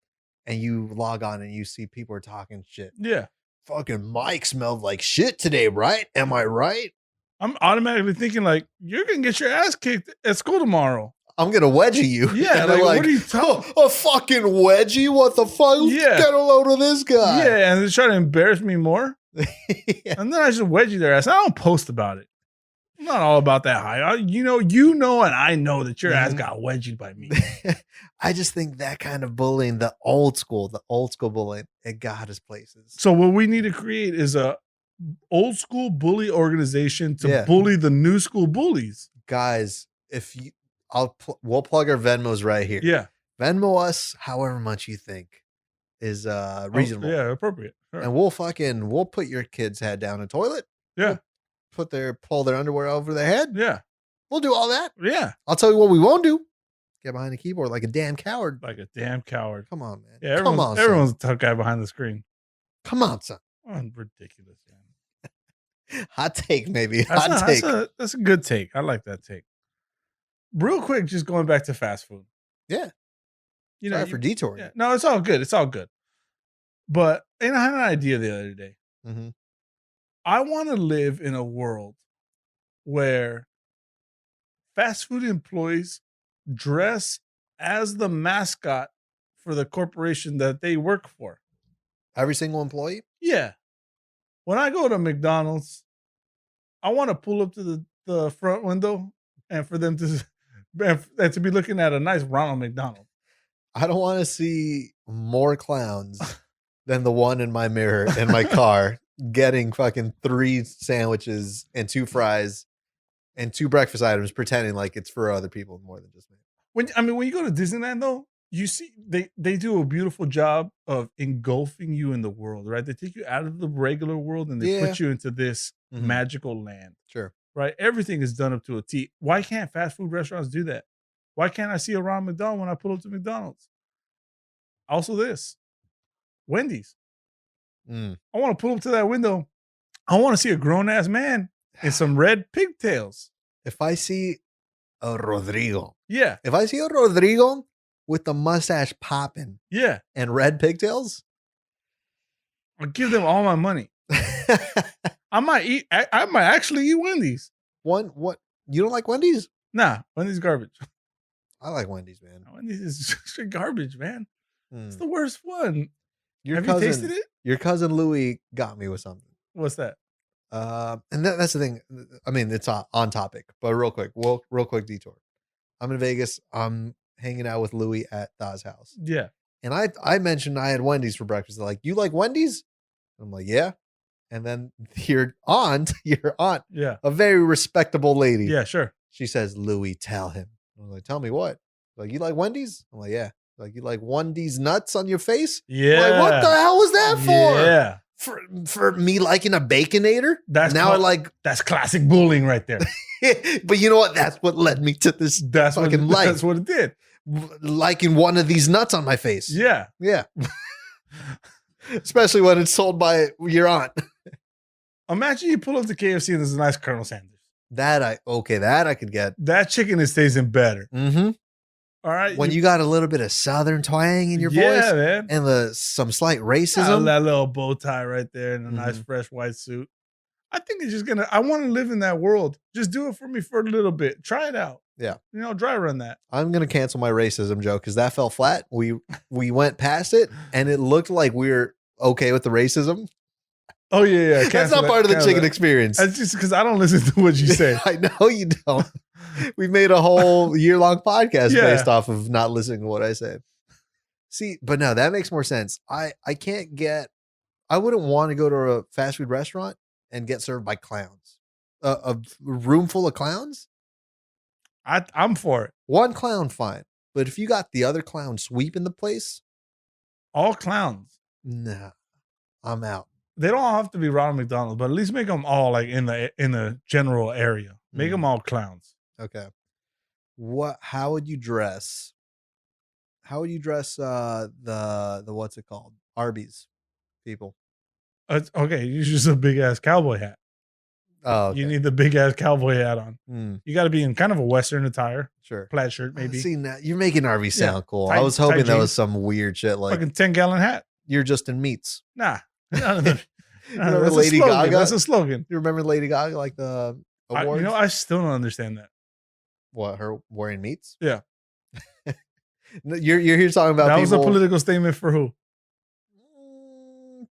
and you log on and you see people are talking shit. Yeah. Fucking Mike smelled like shit today, right? Am I right? I'm automatically thinking like you're gonna get your ass kicked at school tomorrow. I'm gonna wedgie you. Yeah, And they're like, what are you talking? "Oh, a fucking wedgie? What the fuck? Yeah. Get a load of this guy. Yeah, and they try to embarrass me more, Yeah. and then I just wedgie their ass. I don't post about it. I'm not all about that high. You know, and I know that your ass Mhm. got wedgied by me. I just think that kind of bullying, the old school bullying, it got us places. So what we need to create is a old school bully organization to Yeah. bully the new school bullies. Guys, if you, we'll plug our Venmos right here. Yeah, Venmo us however much you think is reasonable. Yeah, appropriate. Sure. And we'll put your kid's head down a toilet. Yeah, Pull their underwear over their head. yeah, We'll do all that. yeah. I'll tell you what we won't do. Get behind a keyboard like a damn coward. Like a damn coward. Come on, man. Yeah, Come on, son. everyone's a tough guy behind the screen. Come on, son. Oh, ridiculous. Man. Hot take, maybe. Hot take. That's a good take. I like that take. Real quick, just going back to fast food. Yeah. You Sorry know, for detouring. yeah, no, it's all good. It's all good. But I had an idea the other day. Mm-hmm. I want to live in a world where fast food employees dress as the mascot for the corporation that they work for. Every single employee? Yeah. When I go to McDonald's, I want to pull up to the front window and for them to and to be looking at a nice Ronald McDonald. I don't want to see more clowns than the one in my mirror in my car getting fucking 3 sandwiches and 2 fries and 2 breakfast items, pretending like it's for other people more than just me. When you go to Disneyland though, you see they do a beautiful job of engulfing you in the world, right? They take you out of the regular world and they Yeah. put you into this Mhm. magical land, Sure. right? Everything is done up to a T. Why can't fast food restaurants do that? Why can't I see a Ronald McDonald when I pull up to McDonald's? Also, this Wendy's. Mm. I want to pull up to that window. I want to see a grown ass man in some red pigtails. If I see a Rodrigo, Yeah, if I see a Rodrigo with the mustache popping yeah. and red pigtails, I'll give them all my money. I might eat. I might actually eat Wendy's. what you don't like Wendy's? Nah, Wendy's garbage. I like Wendy's, man. Wendy's is straight garbage, man. Mm. It's the worst one. Your Have cousin, you tasted it? Your cousin Louis got me with something. What's that? And that's the thing. I mean, it's on topic, but real quick detour. I'm in Vegas. I'm hanging out with Louis at Da's house. Yeah. And I mentioned I had Wendy's for breakfast. They're like, you like Wendy's? I'm like, yeah. And then your aunt, Yeah. a very respectable lady. Yeah, sure. She says, Louis, tell him. I was like, tell me what? Like, you like Wendy's? I'm like, yeah. Like, you like Wendy's nuts on your face? Yeah. Like, what the hell was that for? Yeah. For me liking a Baconator? That's classic bullying right there. But you know what? That's what led me to this fucking life. That's what it did. Liking one of these nuts on my face. Yeah. Yeah. Especially when it's sold by your aunt. Imagine you pull up to KFC and there's a nice Colonel Sanders. That I could get. That chicken is tasting better. Mm-hmm. All right. When you got a little bit of Southern twang in your voice, man. and some slight racism. That little bow tie right there and a nice fresh white suit. I think it's just I want to live in that world. Just do it for me for a little bit. Try it out. Yeah. Dry run that. I'm going to cancel my racism joke because that fell flat. We went past it and it looked like we were okay with the racism. Oh, yeah. That's not part of the chicken experience. That's just because I don't listen to what you say. I know you don't. We've made a whole year-long podcast based off of not listening to what I say. See, but no, that makes more sense. I wouldn't want to go to a fast food restaurant and get served by clowns. A room full of clowns? I'm for it. One clown, fine. But if you got the other clown sweeping the place, all clowns. Nah, I'm out. They don't all have to be Ronald McDonald, but at least make them all like in the general area. Make them all clowns. Okay. How would you dress? How would you dress the what's it called? Arby's people. Okay, you use a big ass cowboy hat. Oh, okay. You need the big ass cowboy hat on. You got to be in kind of a Western attire. Sure. Plaid shirt, maybe. See, now you're making Arby's sound cool. Tight, I was hoping that jeans. was some weird shit like fucking 10-gallon hat. You're just in meats. Nah. Remember Lady Gaga? That's a slogan. You remember Lady Gaga, like the awards? I still don't understand that. What, her wearing meats? Yeah. You're here talking about that people. Was a political statement for who?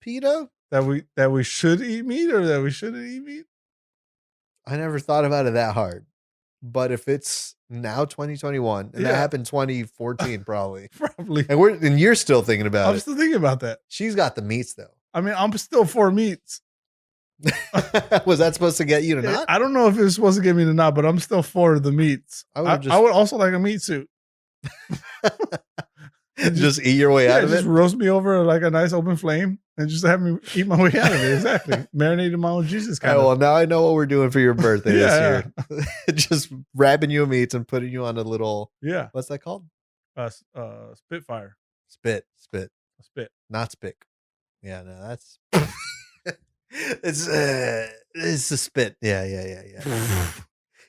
PETA? That we should eat meat or that we shouldn't eat meat? I never thought about it that hard. But if it's now 2021, and that happened 2014 probably. Probably. And you're still thinking about it. I'm still thinking about that. She's got the meats though. I mean, I'm still for meats. Was that supposed to get you to not? I don't know if it was supposed to get me to not, but I'm still for the meats. I would also like a meat suit. just eat your way out of it. Just roast me over like a nice open flame and just have me eat my way out of it. Exactly. Marinated my own Jesus kind of. Well, now I know what we're doing for your birthday this year. Just wrapping you in meats and putting you on a little. Yeah. What's that called? Spitfire. Spit. A spit. Not spick. Yeah, no, that's it's a spit. Yeah.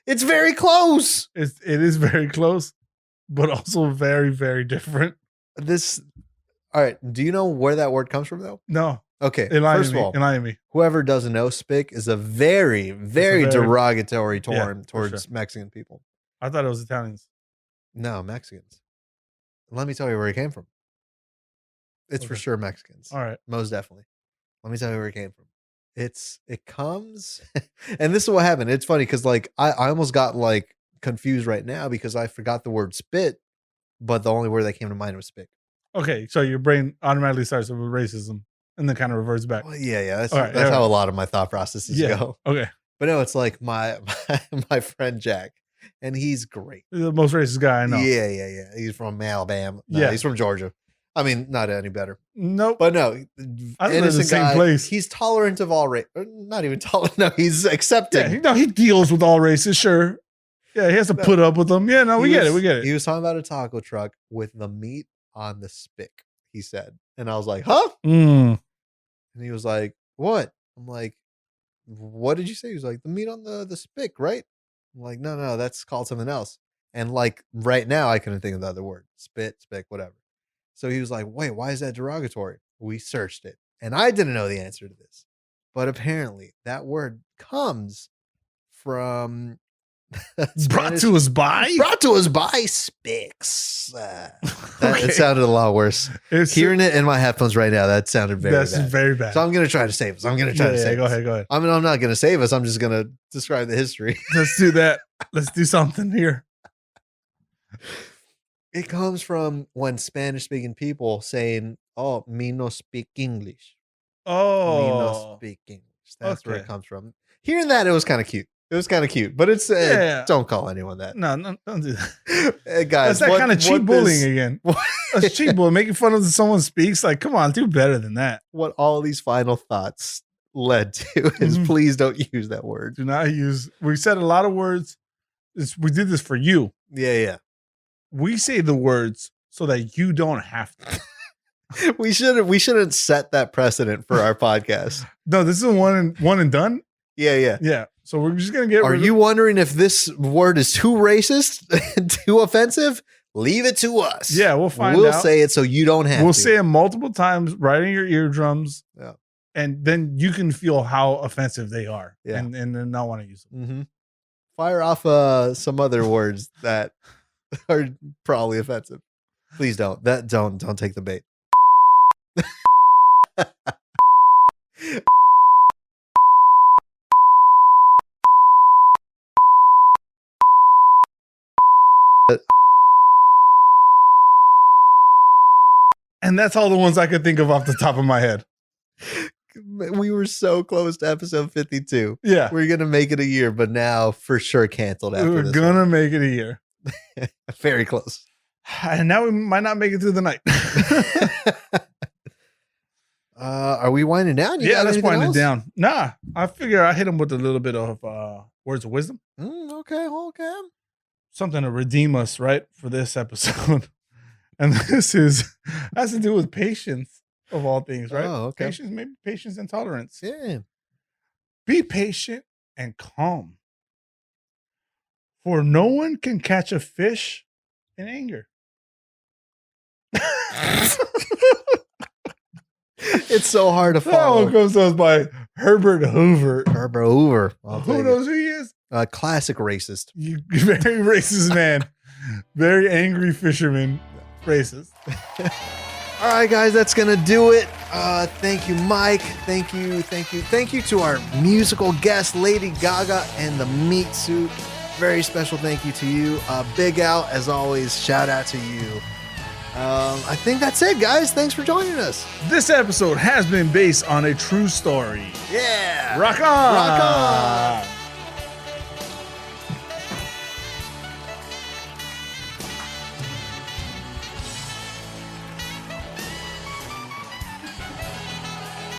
It's very close. It is very close, but also very, very different. All right. Do you know where that word comes from though? No. Okay. First of all, whoever doesn't know, spick is a very, very derogatory term towards Mexican people. I thought it was Italians. No, Mexicans. Let me tell you where it came from. It's for sure Mexicans. All right. Most definitely. Let me tell you where it came from. It comes, and this is what happened. It's funny because like I almost got like confused right now because I forgot the word spit, but the only word that came to mind was spick. Okay, so your brain automatically starts with racism and then kind of reverts back. Well, yeah. That's how a lot of my thought processes go. Okay. But no, it's like my friend Jack, and he's great. The most racist guy I know. Yeah. He's from Alabama. No, Yeah. he's from Georgia. I mean, not any better. Nope. But no, I live in the innocent same guy. place. He's tolerant of all race. Not even tolerant. No, he's accepting. Yeah, he deals with all races, sure. Yeah, he has to put up with them. Yeah, no, we get it. He was talking about a taco truck with the meat on the spick, he said. And I was like, huh? Mm. And he was like, what? I'm like, what did you say? He was like, the meat on the spick, right? I'm like, no, that's called something else. And like right now, I couldn't think of the other word. Spit, spick, whatever. So he was like, wait, why is that derogatory? We searched it. And I didn't know the answer to this. But apparently that word comes from Brought to us by Spix. It sounded a lot worse. Hearing it in my headphones right now, that sounded very bad. So I'm going to try to save us. Go ahead. I mean, I'm not going to save us. I'm just going to describe the history. Let's do that. Let's do something here. It comes from when Spanish-speaking people saying, "Oh, me no speak English." Oh, me no speak English. That's where it comes from. Hearing that, it was kind of cute. But it's don't call anyone that. No, don't do that. Guys, that's that kind of cheap bullying again. That's cheap bullying. Making fun of someone speaks. Like, come on, do better than that. What all these final thoughts led to is please don't use that word. Do not use. We said a lot of words. We did this for you. Yeah. We say the words so that you don't have to. we shouldn't set that precedent for our podcast. No, this is a one and done. Yeah. So we're just gonna get. Are you wondering if this word is too racist, too offensive? Leave it to us. Yeah, we'll find out. We'll say it so you don't have to. We'll say it multiple times right in your eardrums. Yeah. And then you can feel how offensive they are. Yeah. And then not want to use them. Mm-hmm. Fire off some other words that are probably offensive. Please don't. Don't take the bait. And that's all the ones I could think of off the top of my head. We were so close to episode 52. Yeah. We're going to make it a year, but now for sure canceled after We're this. We're going to make it a year. Very close. And now we might not make it through the night. Are we winding down? Let's wind it down. Nah, I figure I hit him with a little bit of words of wisdom. Okay. Something to redeem us, right, for this episode. And this has to do with patience of all things, right? Oh, okay. Patience and tolerance. Yeah. Be patient and calm. For no one can catch a fish in anger. It's so hard to follow. That one comes to us by Herbert Hoover. Who knows who he is? A classic racist. Very racist man. Very angry fisherman. Racist. All right, guys, that's going to do it. Thank you, Mike. Thank you to our musical guest, Lady Gaga and the Meat Suit. Very special thank you to you. Big Al, as always, shout out to you. I think that's it, guys. Thanks for joining us. This episode has been based on a true story. Yeah. Rock on.